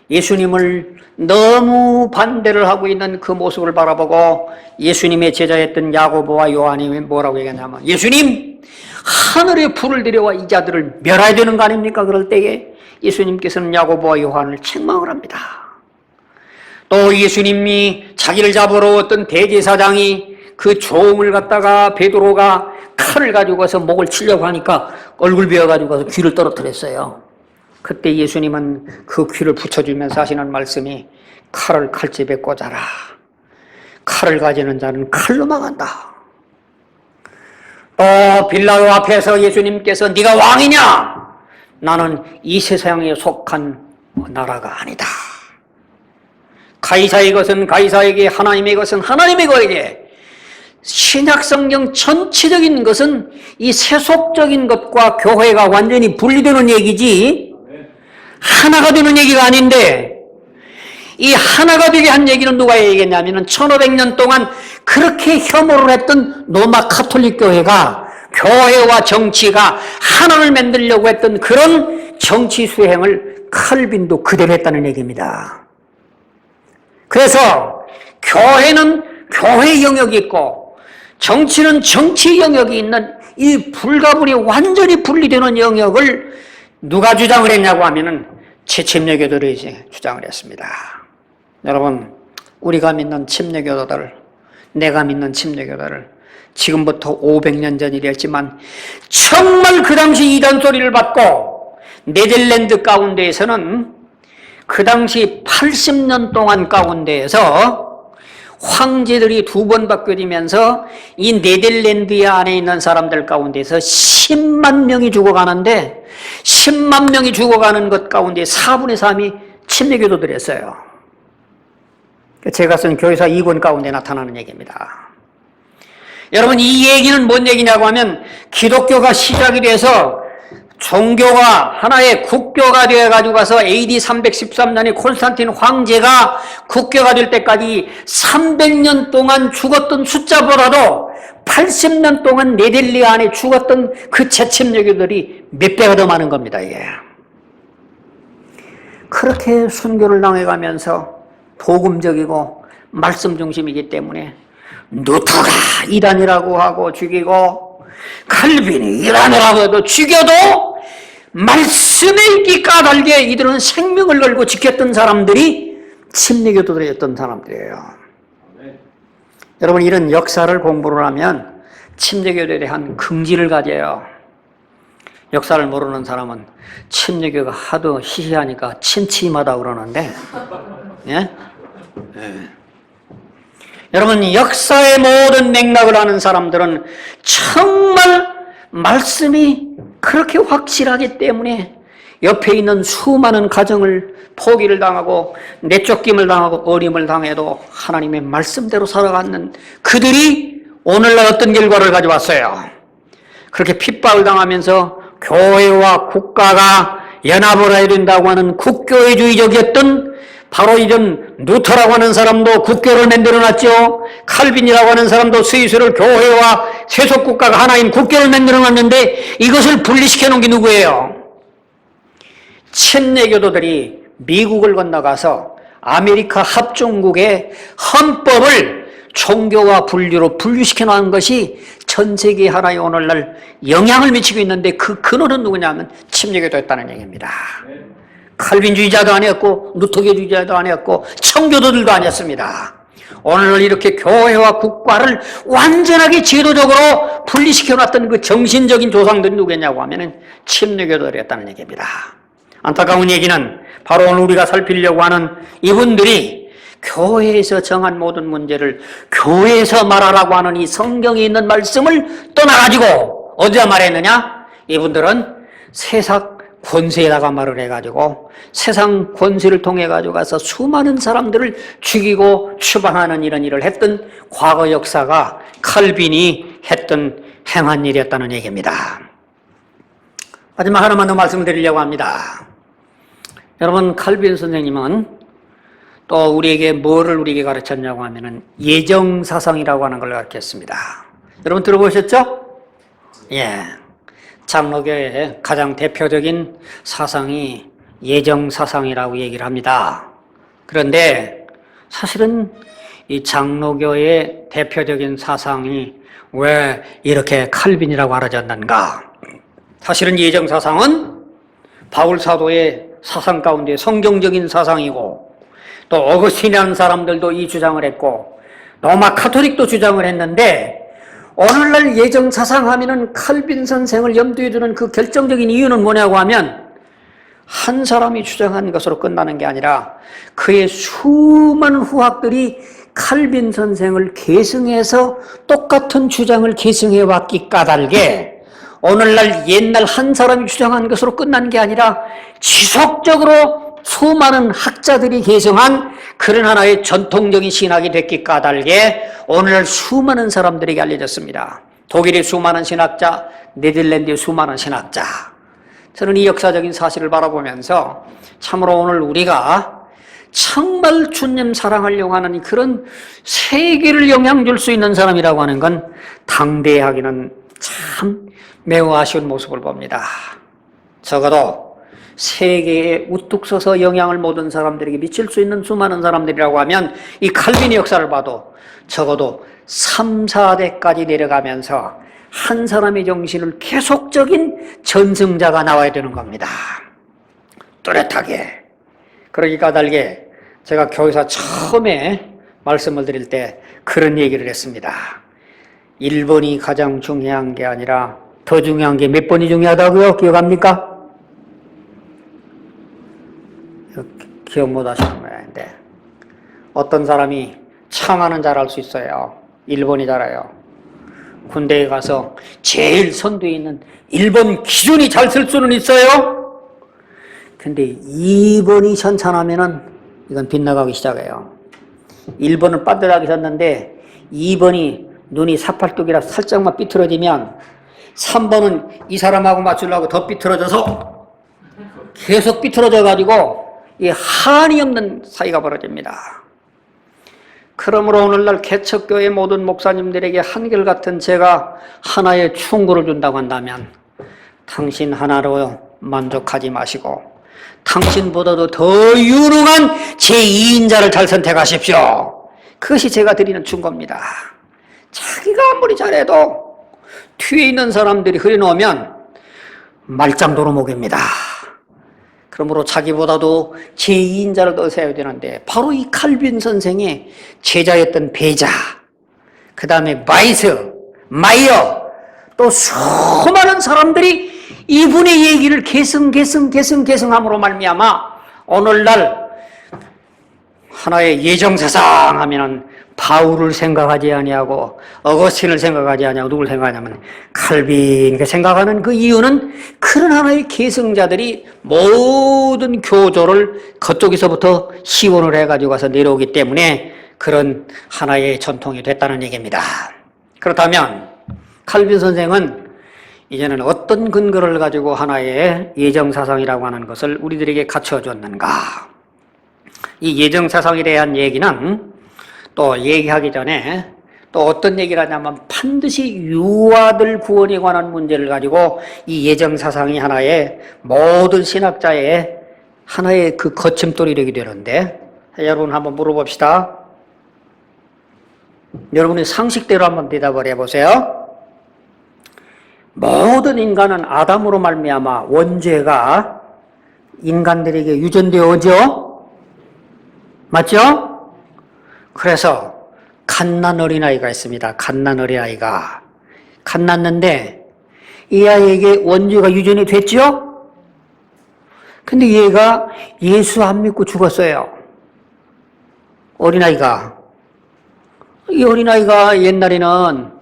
예수님을 너무 반대를 하고 있는 그 모습을 바라보고 예수님의 제자였던 야고보와 요한이 뭐라고 얘기하냐면, 예수님, 하늘에 불을 들여와 이 자들을 멸해야 되는 거 아닙니까? 그럴 때에 예수님께서는 야고보와 요한을 책망을 합니다. 또 예수님이 자기를 잡으러 어떤 대제사장이 그 종을 갖다가 베드로가 칼을 가지고 가서 목을 치려고 하니까 얼굴 베어가지고 가서 귀를 떨어뜨렸어요. 그때 예수님은 그 귀를 붙여주면서 하시는 말씀이, 칼을 칼집에 꽂아라. 칼을 가지는 자는 칼로 망한다. 또 빌라도 앞에서 예수님께서 네가 왕이냐? 나는 이 세상에 속한 나라가 아니다. 가이사의 것은 가이사에게, 하나님의 것은 하나님의 것에게. 신약성경 전체적인 것은 이 세속적인 것과 교회가 완전히 분리되는 얘기지 하나가 되는 얘기가 아닌데, 이 하나가 되게 한 얘기는 누가 얘기했냐면 1500년 동안 그렇게 혐오를 했던 로마 카톨릭 교회가, 교회와 정치가 하나를 만들려고 했던 그런 정치 수행을 칼빈도 그대로 했다는 얘기입니다. 그래서 교회는 교회 영역이 있고 정치는 정치 영역이 있는 이 불가분이 완전히 분리되는 영역을 누가 주장을 했냐고 하면은 침례교도들이 이제 주장을 했습니다. 여러분, 우리가 믿는 침례교도들, 내가 믿는 침례교도를 지금부터 500년 전 일이었지만 정말 그 당시 이단 소리를 받고 네덜란드 가운데에서는 그 당시 80년 동안 가운데에서 황제들이 2번 바뀌면서 이 네덜란드 안에 있는 사람들 가운데서 10만 명이 죽어가는데 10만 명이 죽어가는 것 가운데 4분의 3이 침례교도들이었어요. 제가 쓴 교회사 2권 가운데 나타나는 얘기입니다. 여러분, 이 얘기는 뭔 얘기냐고 하면 기독교가 시작이 돼서 종교가 하나의 국교가 되어가지고 가서 AD 313년에 콘스탄틴 황제가 국교가 될 때까지 300년 동안 죽었던 숫자보다도 80년 동안 네덜란드 안에 죽었던 그 재침례교들이 몇 배가 더 많은 겁니다. 이게. 그렇게 순교를 당해가면서 복음적이고 말씀 중심이기 때문에 누트가 이단이라고 하고 죽이고 칼빈이 이단이라고 해도 죽여도 말씀에 있기 까닭에 이들은 생명을 걸고 지켰던 사람들이 침례교도들이었던 사람들이에요. 여러분, 이런 역사를 공부를 하면 침례교도에 대한 긍지를 가져요. 역사를 모르는 사람은 침례교가 하도 희희하니까 침침하다 그러는데, 예? 여러분, 역사의 모든 맥락을 아는 사람들은 정말 말씀이 그렇게 확실하기 때문에 옆에 있는 수많은 가정을 포기를 당하고 내쫓김을 당하고 어림을 당해도 하나님의 말씀대로 살아가는 그들이 오늘날 어떤 결과를 가져왔어요? 그렇게 핍박을 당하면서 교회와 국가가 연합을 해야 된다고 하는 국교회주의적이었던 바로 이런 루터라고 하는 사람도 국교를 만들어놨죠. 칼빈이라고 하는 사람도 스위스를 교회와 세속국가가 하나인 국교를 만들어놨는데 이것을 분리시켜 놓은 게 누구예요? 챈내교도들이 미국을 건너가서 아메리카 합중국의 헌법을 종교와 분류로 분류시켜 놓은 것이 전 세계 하나의 오늘날 영향을 미치고 있는데 그 근원은 누구냐면 침례교도였다는 얘기입니다. 칼빈주의자도 아니었고 루터교주의자도 아니었고 청교도들도 아니었습니다. 오늘날 이렇게 교회와 국가를 완전하게 제도적으로 분리시켜 놨던 그 정신적인 조상들이 누구냐고 하면은 침례교도들이었다는 얘기입니다. 안타까운 얘기는 바로 오늘 우리가 살피려고 하는 이분들이 교회에서 정한 모든 문제를 교회에서 말하라고 하는 이 성경에 있는 말씀을 떠나가지고 어디다 말했느냐? 이분들은 세상 권세에다가 말을 해가지고 세상 권세를 통해 가지고 가서 수많은 사람들을 죽이고 추방하는 이런 일을 했던 과거 역사가 칼빈이 했던 행한 일이었다는 얘기입니다. 마지막 하나만 더 말씀드리려고 합니다. 여러분, 칼빈 선생님은 또 우리에게 뭐를 우리에게 가르쳤냐고 하면은 예정사상이라고 하는 걸 가르쳤습니다. 여러분 들어보셨죠? 예. 장로교의 가장 대표적인 사상이 예정사상이라고 얘기를 합니다. 그런데 사실은 이 장로교의 대표적인 사상이 왜 이렇게 칼빈이라고 알아졌는가? 사실은 예정사상은 바울 사도의 사상 가운데 성경적인 사상이고 또 어거스틴이라는 사람들도 이 주장을 했고 로마 카톨릭도 주장을 했는데 오늘날 예정사상 하면은 칼빈 선생을 염두에 두는 그 결정적인 이유는 뭐냐고 하면 한 사람이 주장한 것으로 끝나는 게 아니라 그의 수많은 후학들이 칼빈 선생을 계승해서 똑같은 주장을 계승해 왔기 까닭에 오늘날 옛날 한 사람이 주장한 것으로 끝난 게 아니라 지속적으로 수많은 학자들이 계승한 그런 하나의 전통적인 신학이 됐기 까닭에 오늘날 수많은 사람들에게 알려졌습니다. 독일의 수많은 신학자, 네덜란드의 수많은 신학자. 저는 이 역사적인 사실을 바라보면서 참으로 오늘 우리가 정말 주님 사랑하려고 하는 그런 세계를 영향 줄 수 있는 사람이라고 하는 건 당대하기는 참 매우 아쉬운 모습을 봅니다. 적어도 세계에 우뚝 서서 영향을 모든 사람들에게 미칠 수 있는 수많은 사람들이라고 하면 이 칼빈의 역사를 봐도 적어도 3, 4대까지 내려가면서 한 사람의 정신을 계속적인 전승자가 나와야 되는 겁니다. 뚜렷하게. 그러기 까닭에 제가 교회사 처음에 말씀을 드릴 때 그런 얘기를 했습니다. 1번이 가장 중요한 게 아니라 더 중요한 게 몇 번이 중요하다고요? 기억합니까? 기억 못 하시는 모양인데 어떤 사람이 창하는 잘할 수 있어요. 1번이 잘해요. 군대에 가서 제일 선두에 있는 1번 기준이 잘 쓸 수는 있어요. 근데 2번이 현찬하면은 이건 빗나가기 시작해요. 1번은 빤듯하게 섰는데 2번이 눈이 사팔뚝이라 살짝만 삐뚤어지면 3번은 이 사람하고 맞추려고 더 삐뚤어져서 계속 삐뚤어져 가지고 이 한이 없는 사이가 벌어집니다. 그러므로 오늘날 개척교회 모든 목사님들에게 한결같은 제가 하나의 충고를 준다고 한다면 당신 하나로 만족하지 마시고 당신보다도 더 유능한 제2인자를 잘 선택하십시오. 그것이 제가 드리는 충고입니다. 자기가 아무리 잘해도 뒤에 있는 사람들이 흐려놓으면 말짱도로 목입니다. 그러므로 자기보다도 제2인자를 더 세워야 되는데 바로 이 칼빈 선생의 제자였던 베자, 그 다음에 바이스, 마이어, 또 수많은 사람들이 이분의 얘기를 계승함으로 말미암아 오늘날 하나의 예정사상 하면은 바울을 생각하지 아니하고 어거스틴을 생각하지 아니하고 누굴 생각하냐면 칼빈을 생각하는 그 이유는 그런 하나의 계승자들이 모든 교조를 그쪽에서부터 시원을 해가지고 가서 내려오기 때문에 그런 하나의 전통이 됐다는 얘기입니다. 그렇다면 칼빈 선생은 이제는 어떤 근거를 가지고 하나의 예정사상이라고 하는 것을 우리들에게 갖춰줬는가? 이 예정사상에 대한 얘기는 또 얘기하기 전에 또 어떤 얘기를 하냐면 반드시 유아들 구원에 관한 문제를 가지고 이 예정사상이 하나의 모든 신학자의 하나의 그 거침돌이 되게 되는데, 여러분 한번 물어봅시다. 여러분의 상식대로 한번 대답을 해보세요. 모든 인간은 아담으로 말미암아 원죄가 인간들에게 유전되어오죠? 맞죠? 그래서 갓난 어린아이가 있습니다. 갓난 어린아이가. 갓났는데 이 아이에게 원죄가 유전이 됐죠? 근데 얘가 예수 안 믿고 죽었어요. 어린아이가. 이 어린아이가 옛날에는,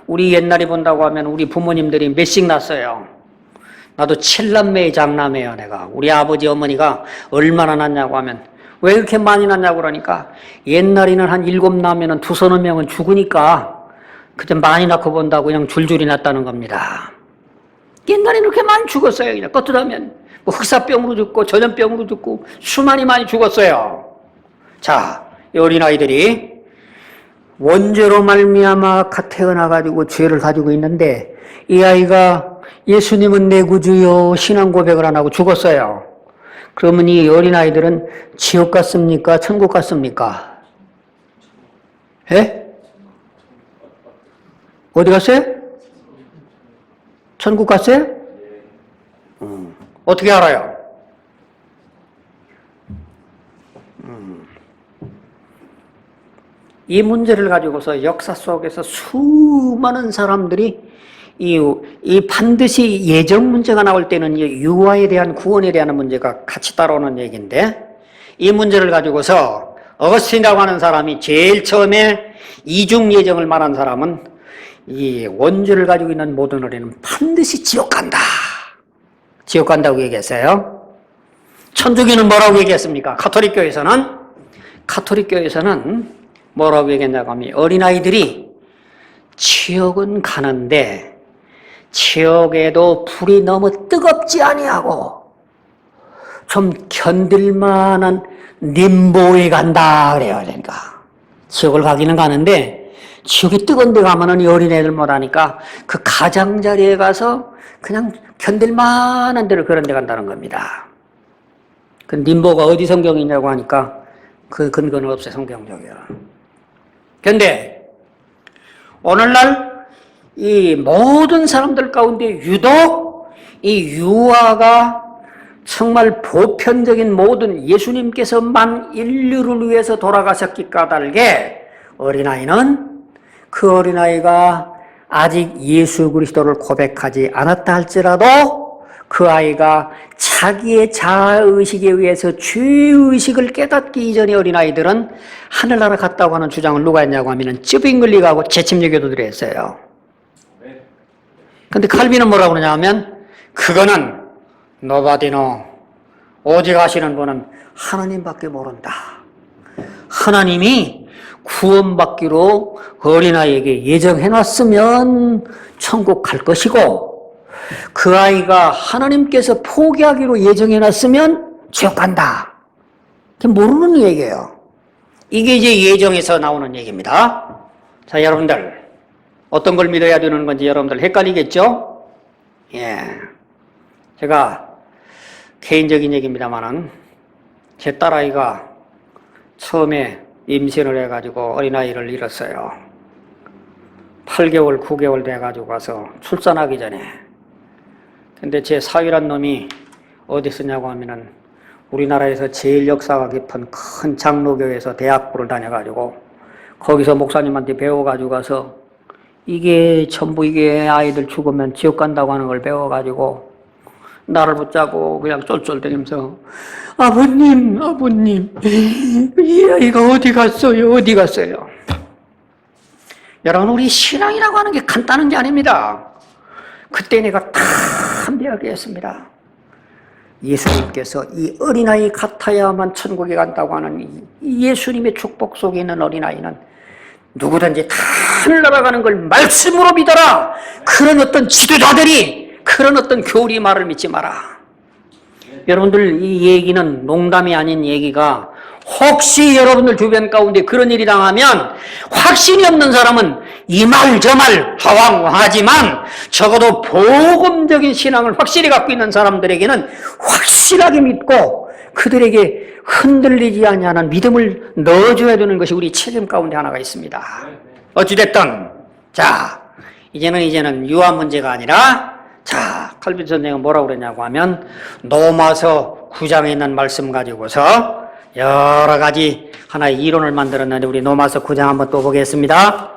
우리 옛날에 본다고 하면 우리 부모님들이 몇씩 낳았어요. 나도 7남매의 장남이에요, 내가. 우리 아버지, 어머니가 얼마나 낳냐고 하면, 왜 이렇게 많이 낳냐고 그러니까, 옛날에는 한 7낳으면 2~3명은 죽으니까, 그때 많이 낳고 본다고 그냥 줄줄이 낳았다는 겁니다. 옛날에는 그렇게 많이 죽었어요. 그냥 껐더라면, 뭐 흑사병으로 죽고, 전염병으로 죽고, 수많이 많이 죽었어요. 자, 이 어린아이들이, 원죄로 말미암아 태어나가지고 죄를 가지고 있는데 이 아이가 예수님은 내 구주요 신앙 고백을 안 하고 죽었어요. 그러면 이 어린아이들은 지옥 갔습니까? 천국 갔습니까? 예? 어디 갔어요? 천국 갔어요? 어떻게 알아요? 이 문제를 가지고서 역사 속에서 수많은 사람들이 이 반드시 예정 문제가 나올 때는 유아에 대한 구원에 대한 문제가 같이 따라오는 얘기인데, 이 문제를 가지고서 어거스틴이라고 하는 사람이 제일 처음에 이중 예정을 말한 사람은 이 원죄를 가지고 있는 모든 어린은 반드시 지옥 간다. 지옥 간다고 얘기했어요. 천주교는 뭐라고 얘기했습니까? 카톨릭교에서는 뭐라고 얘기했냐고 하면 어린아이들이 지옥은 가는데 지옥에도 불이 너무 뜨겁지 아니하고 좀 견딜만한 님보에 간다 그래요. 그러니까 지옥을 가기는 가는데 지옥이 뜨거운 데 가면은 이 어린애들 못하니까 그 가장자리에 가서 그냥 견딜만한 데를 그런 데 간다는 겁니다. 그 님보가 어디 성경이냐고 하니까 그 근거는 없어요. 성경적이야. 그런데 오늘날 이 모든 사람들 가운데 유독 이 유아가 정말 보편적인 모든 예수님께서만 인류를 위해서 돌아가셨기 까닭에 어린아이는 그 어린아이가 아직 예수 그리스도를 고백하지 않았다 할지라도 그 아이가 자기의 자아의식에 의해서 죄의식을 깨닫기 이전의 어린아이들은 하늘나라 갔다고 하는 주장을 누가 했냐고 하면 쯔빙글리가하고 재침여교도들이 했어요. 근데 칼빈은 뭐라고 그러냐 하면 그거는 노바디노 오직 아시는 분은 하나님밖에 모른다. 하나님이 구원받기로 어린아이에게 예정해놨으면 천국 갈 것이고 그 아이가 하나님께서 포기하기로 예정해놨으면 지옥 간다. 모르는 얘기예요. 이게 이제 예정에서 나오는 얘기입니다. 자, 여러분들 어떤 걸 믿어야 되는 건지 여러분들 헷갈리겠죠? 예, 제가 개인적인 얘기입니다만은 제 딸아이가 처음에 임신을 해가지고 어린아이를 잃었어요. 8개월, 9개월 돼가지고 가서 출산하기 전에. 근데 제 사위란 놈이 어디 쓰냐고 하면은 우리나라에서 제일 역사가 깊은 큰 장로교에서 대학부를 다녀가지고 거기서 목사님한테 배워가지고 가서 이게 전부 이게 아이들 죽으면 지옥 간다고 하는 걸 배워가지고 나를 붙잡고 그냥 쫄쫄대면서 아버님 이 아이가 어디 갔어요? 여러분, 우리 신앙이라고 하는 게 간단한 게 아닙니다. 그때 내가 다 이야기했습니다. 예수님께서 이 어린아이 같아야만 천국에 간다고 하는 이 예수님의 축복 속에 있는 어린아이는 누구든지 다 하늘 날아가는 걸 말씀으로 믿어라. 그런 어떤 지도자들이, 그런 어떤 교리 말을 믿지 마라. 여러분들, 이 얘기는 농담이 아닌 얘기가, 혹시 여러분들 주변 가운데 그런 일이 당하면 확신이 없는 사람은 이 말 저 말 하지만 적어도 복음적인 신앙을 확실히 갖고 있는 사람들에게는 확실하게 믿고 그들에게 흔들리지 아니하는 믿음을 넣어줘야 되는 것이 우리 책임 가운데 하나가 있습니다. 어찌됐든 자, 이제는 유아 문제가 아니라, 자, 칼빈 선생은 뭐라고 그랬냐고 하면 로마서 9장에 있는 말씀 가지고서 여러 가지 하나의 이론을 만들었는데, 우리 로마서 9장 한번 또 보겠습니다.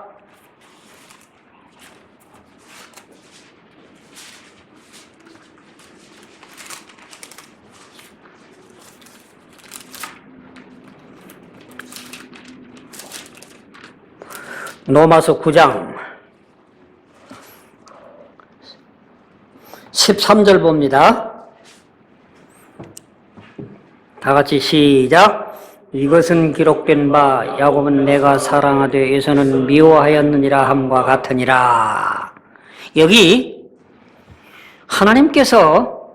로마서 9장 13절 봅니다. 다 같이 시작. 이것은 기록된 바 야곱은 내가 사랑하되 에서는 미워하였느니라 함과 같으니라. 여기 하나님께서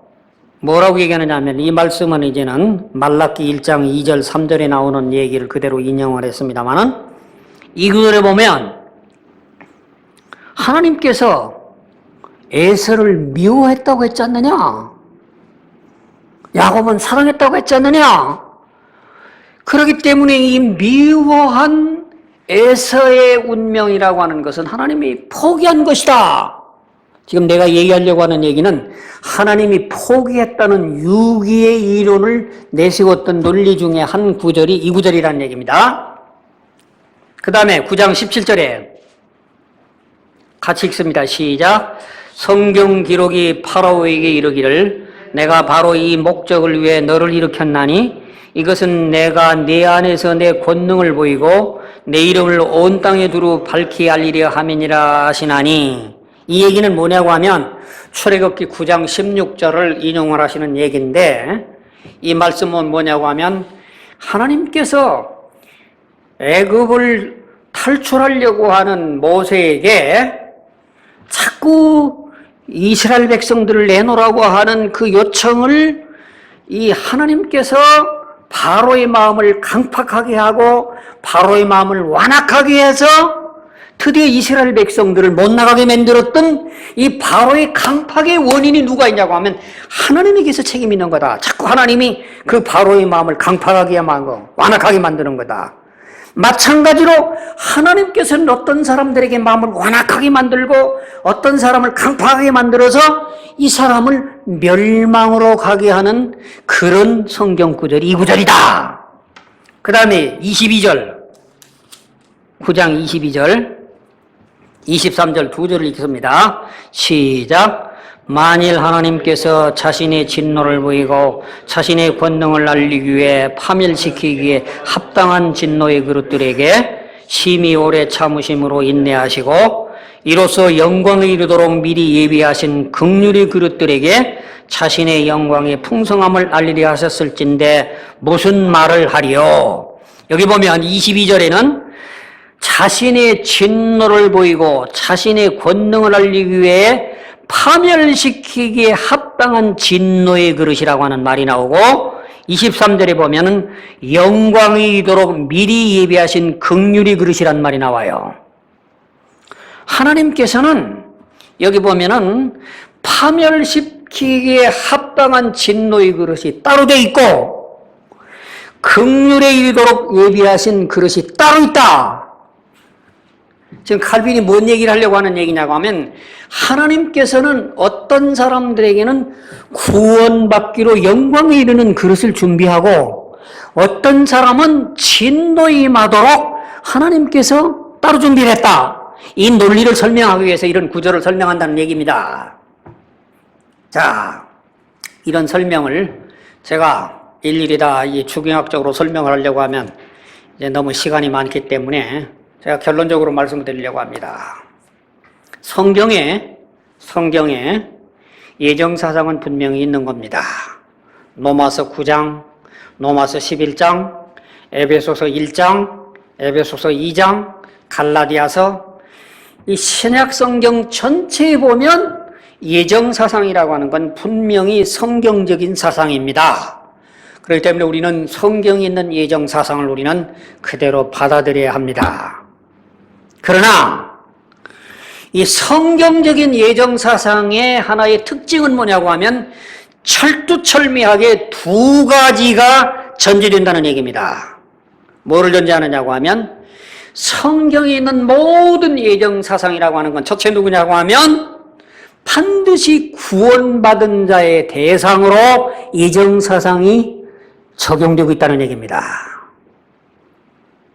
뭐라고 얘기하느냐 하면, 이 말씀은 이제는 말라기 1장 2절 3절에 나오는 얘기를 그대로 인용을 했습니다마는, 이 글에 보면 하나님께서 에서를 미워했다고 했지 않느냐? 야곱은 사랑했다고 했지 않느냐? 그렇기 때문에 이 미워한 에서의 운명이라고 하는 것은 하나님이 포기한 것이다. 지금 내가 얘기하려고 하는 얘기는 하나님이 포기했다는 유기의 이론을 내세웠던 논리 중에 한 구절이 이 구절이라는 얘기입니다. 그 다음에 9장 17절에 같이 읽습니다. 시작. 성경 기록이 파라오에게 이르기를 내가 바로 이 목적을 위해 너를 일으켰나니 이것은 내가 네 안에서 내 권능을 보이고 내 이름을 온 땅에 두루 밝히 알리려 함이니라 하시나니. 이 얘기는 뭐냐고 하면 출애굽기 9장 16절을 인용을 하시는 얘기인데, 이 말씀은 뭐냐고 하면 하나님께서 애굽을 탈출하려고 하는 모세에게 자꾸 이스라엘 백성들을 내놓으라고 하는 그 요청을 이 하나님께서 바로의 마음을 강팍하게 하고 바로의 마음을 완악하게 해서 드디어 이스라엘 백성들을 못 나가게 만들었던 이 바로의 강팍의 원인이 누가 있냐고 하면 하나님에게서 책임이 있는 거다. 자꾸 하나님이 그 바로의 마음을 강팍하게 하고 완악하게 만드는 거다. 마찬가지로 하나님께서는 어떤 사람들에게 마음을 완악하게 만들고 어떤 사람을 강팍하게 만들어서 이 사람을 멸망으로 가게 하는 그런 성경 구절이 이 구절이다. 그 다음에 22절, 9장 22절, 23절 두 절을 읽습니다. 시작. 만일 하나님께서 자신의 진노를 보이고 자신의 권능을 알리기 위해 파멸시키기에 합당한 진노의 그릇들에게 심히 오래 참으심으로 인내하시고 이로써 영광에 이르도록 미리 예비하신 긍휼의 그릇들에게 자신의 영광의 풍성함을 알리려 하셨을진데 무슨 말을 하리요? 여기 보면 22절에는 자신의 진노를 보이고 자신의 권능을 알리기 위해 파멸시키기에 합당한 진노의 그릇이라고 하는 말이 나오고, 23절에 보면은 영광이 이도록 미리 예비하신 긍휼의 그릇이란 말이 나와요. 하나님께서는 여기 보면은 파멸시키기에 합당한 진노의 그릇이 따로 돼 있고 긍휼에 이르도록 예비하신 그릇이 따로 있다. 지금 칼빈이 뭔 얘기를 하려고 하는 얘기냐고 하면 하나님께서는 어떤 사람들에게는 구원받기로 영광에 이르는 그릇을 준비하고 어떤 사람은 진노에 임하도록 하나님께서 따로 준비를 했다. 이 논리를 설명하기 위해서 이런 구절을 설명한다는 얘기입니다. 자, 이런 설명을 제가 일일이 다 이 추경학적으로 설명을 하려고 하면 이제 너무 시간이 많기 때문에 제가 결론적으로 말씀을 드리려고 합니다. 성경에 예정사상은 분명히 있는 겁니다. 로마서 9장, 로마서 11장, 에베소서 1장, 에베소서 2장, 갈라디아서 이 신약 성경 전체에 보면 예정 사상이라고 하는 건 분명히 성경적인 사상입니다. 그렇기 때문에 우리는 성경에 있는 예정 사상을 우리는 그대로 받아들여야 합니다. 그러나 이 성경적인 예정 사상의 하나의 특징은 뭐냐고 하면 철두철미하게 두 가지가 전제된다는 얘기입니다. 뭐를 전제하느냐고 하면 성경에 있는 모든 예정 사상이라고 하는 건 첫째 누구냐고 하면 반드시 구원받은 자의 대상으로 예정 사상이 적용되고 있다는 얘기입니다.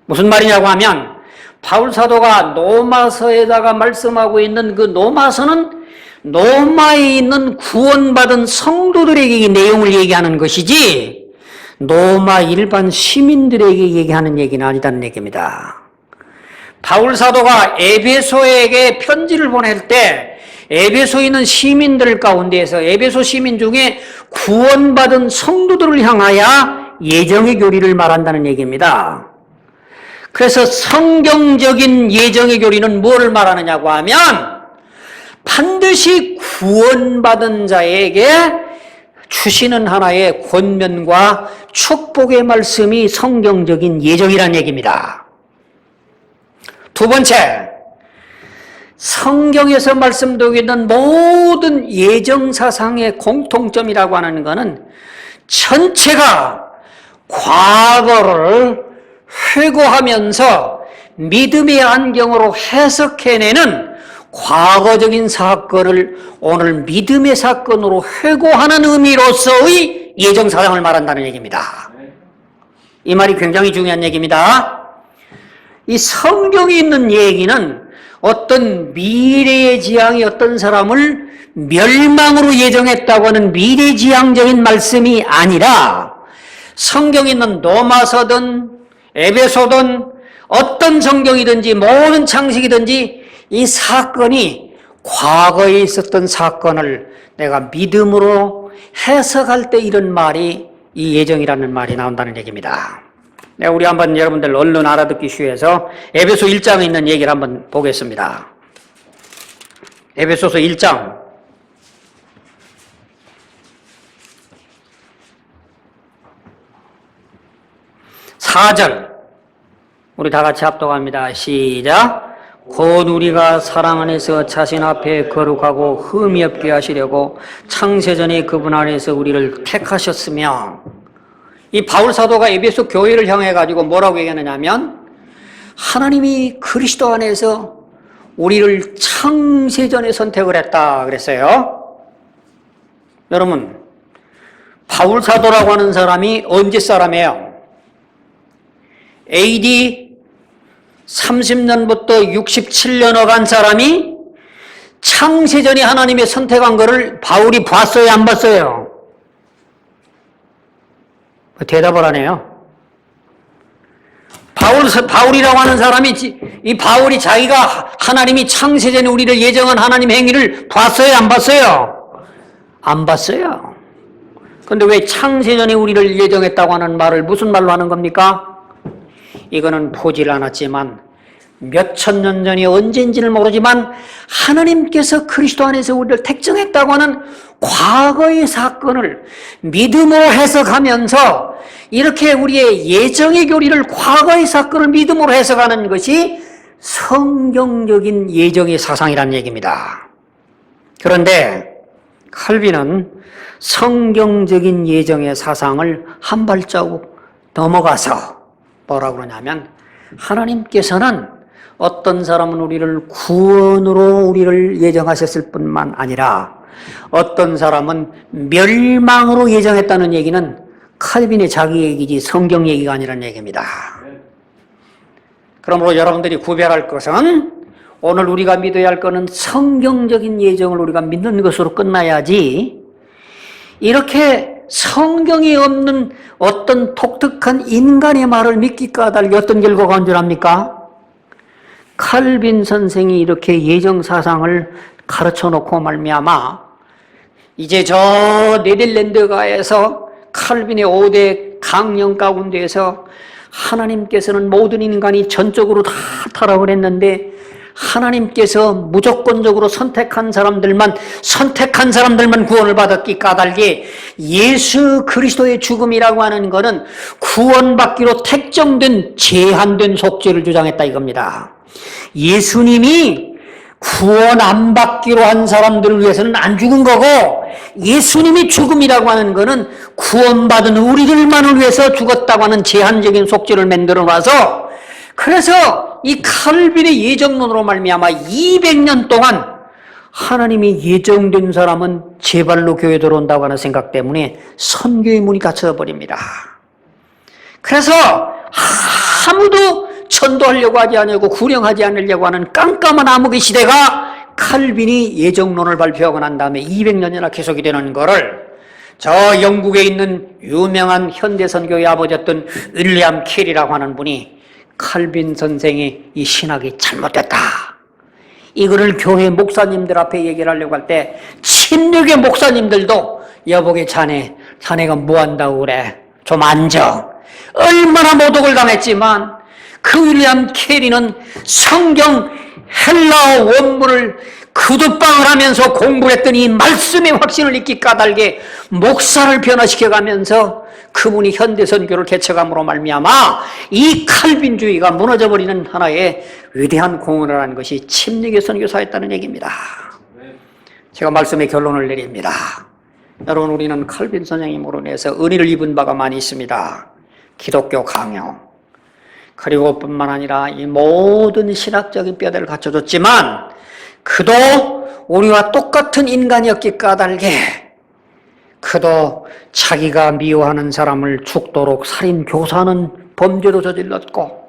무슨 말이냐고 하면 바울 사도가 로마서에다가 말씀하고 있는 그 로마서는 로마에 있는 구원받은 성도들에게 이 내용을 얘기하는 것이지 로마 일반 시민들에게 얘기하는 얘기는 아니다는 얘기입니다. 바울 사도가 에베소에게 편지를 보낼 때 에베소에 있는 시민들 가운데에서 에베소 시민 중에 구원받은 성도들을 향하여 예정의 교리를 말한다는 얘기입니다. 그래서 성경적인 예정의 교리는 뭐를 말하느냐고 하면 반드시 구원받은 자에게 주시는 하나의 권면과 축복의 말씀이 성경적인 예정이라는 얘기입니다. 두 번째, 성경에서 말씀되고 있는 모든 예정사상의 공통점이라고 하는 것은 전체가 과거를 회고하면서 믿음의 안경으로 해석해내는 과거적인 사건을 오늘 믿음의 사건으로 회고하는 의미로서의 예정사상을 말한다는 얘기입니다. 이 말이 굉장히 중요한 얘기입니다. 이 성경에 있는 얘기는 어떤 미래의 지향이 어떤 사람을 멸망으로 예정했다고 하는 미래지향적인 말씀이 아니라 성경에 있는 로마서든 에베소든 어떤 성경이든지 모든 창식이든지 이 사건이 과거에 있었던 사건을 내가 믿음으로 해석할 때 이런 말이 이 예정이라는 말이 나온다는 얘기입니다. 우리 한번 여러분들 얼른 알아듣기 쉬워서 에베소 1장에 있는 얘기를 한번 보겠습니다. 에베소서 1장 4절 우리 다 같이 합독합니다. 시작. 곧 우리가 사랑 안에서 자신 앞에 거룩하고 흠이 없게 하시려고 창세전에 그분 안에서 우리를 택하셨으며, 이 바울 사도가 에베소 교회를 향해 가지고 뭐라고 얘기하느냐면 하나님이 그리스도 안에서 우리를 창세전에 선택을 했다 그랬어요. 여러분, 바울 사도라고 하는 사람이 언제 사람이에요? AD 30년부터 67년 어간 사람이 창세전에 하나님의 선택한 것을 바울이 봤어요, 안 봤어요? 대답을 하네요. 바울이라고 하는 사람이, 이 바울이 자기가 하나님이 창세전에 우리를 예정한 하나님 행위를 봤어요, 안 봤어요? 안 봤어요. 근데 왜 창세전에 우리를 예정했다고 하는 말을 무슨 말로 하는 겁니까? 이거는 보질 않았지만 몇천 년 전이 언제인지는 모르지만 하나님께서 그리스도 안에서 우리를 택정했다고 하는 과거의 사건을 믿음으로 해석하면서 이렇게 우리의 예정의 교리를 과거의 사건을 믿음으로 해석하는 것이 성경적인 예정의 사상이라는 얘기입니다. 그런데 칼빈은 성경적인 예정의 사상을 한 발자국 넘어가서 뭐라고 그러냐면 하나님께서는 어떤 사람은 우리를 구원으로 우리를 예정하셨을 뿐만 아니라 어떤 사람은 멸망으로 예정했다는 얘기는 칼빈의 자기 얘기지 성경 얘기가 아니라는 얘기입니다. 그러므로 여러분들이 구별할 것은 오늘 우리가 믿어야 할 것은 성경적인 예정을 우리가 믿는 것으로 끝나야지 이렇게 성경에 없는 어떤 독특한 인간의 말을 믿기까 달리 어떤 결과가 온 줄 압니까? 칼빈 선생이 이렇게 예정사상을 가르쳐 놓고 말미암아 이제 저 네덜란드가에서 칼빈의 5대 강령 가운데에서 하나님께서는 모든 인간이 전적으로 다 타락을 했는데 하나님께서 무조건적으로 선택한 사람들만 구원을 받았기 까닭에 예수 그리스도의 죽음이라고 하는 것은 구원받기로 택정된 제한된 속죄를 주장했다 이겁니다. 예수님이 구원 안 받기로 한 사람들을 위해서는 안 죽은 거고, 예수님이 죽음이라고 하는 것은 구원받은 우리들만을 위해서 죽었다고 하는 제한적인 속죄를 만들어 놔서, 그래서 이 칼빈의 예정론으로 말미암아 200년 동안 하나님이 예정된 사람은 제발로 교회에 들어온다고 하는 생각 때문에 선교의 문이 닫혀 버립니다. 그래서 아무도 전도하려고 하지 않으려고 구령하지 않으려고 하는 깜깜한 암흑의 시대가 칼빈이 예정론을 발표하고 난 다음에 200년이나 계속이 되는 거를 저 영국에 있는 유명한 현대 선교의 아버지였던 윌리엄 캐리라고 하는 분이 칼빈 선생의 이 신학이 잘못됐다, 이거를 교회 목사님들 앞에 얘기를 하려고 할 때 침략의 목사님들도 여보게 자네가 뭐 한다고 그래, 좀 앉아. 얼마나 모독을 당했지만 그 윌리엄 캐리는 성경 헬라어 원문을 구두방을 하면서 공부를 했더니 말씀의 확신을 잊기 까닭에 목사를 변화시켜가면서 그분이 현대선교를 개척함으로 말미암아 이 칼빈주의가 무너져버리는 하나의 위대한 공헌을 한 것이 침례교 선교사였다는 얘기입니다. 제가 말씀의 결론을 내립니다. 여러분, 우리는 칼빈 선생님으로 인해서 은혜를 입은 바가 많이 있습니다. 기독교 강요, 그리고 뿐만 아니라 이 모든 신학적인 뼈대를 갖춰줬지만 그도 우리와 똑같은 인간이었기 까닭에 그도 자기가 미워하는 사람을 죽도록 살인, 교사하는 범죄도 저질렀고,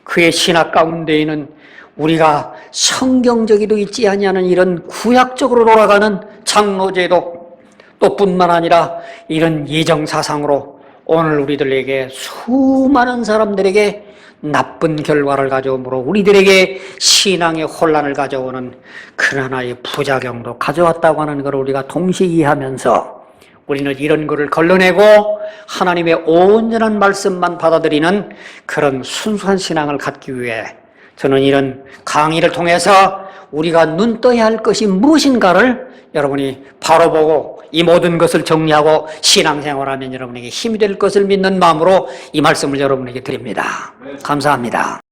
그의 신학 가운데에는 우리가 성경적이도 있지 아니하는 이런 구약적으로 돌아가는 장로제도, 또 뿐만 아니라 이런 예정사상으로 오늘 우리들에게 수많은 사람들에게 나쁜 결과를 가져오므로 우리들에게 신앙의 혼란을 가져오는 그런 하나의 부작용도 가져왔다고 하는 것을 우리가 동시에 이해하면서 우리는 이런 것을 걸러내고 하나님의 온전한 말씀만 받아들이는 그런 순수한 신앙을 갖기 위해 저는 이런 강의를 통해서 우리가 눈 떠야 할 것이 무엇인가를 여러분이 바로 보고 이 모든 것을 정리하고 신앙생활하면 여러분에게 힘이 될 것을 믿는 마음으로 이 말씀을 여러분에게 드립니다. 감사합니다.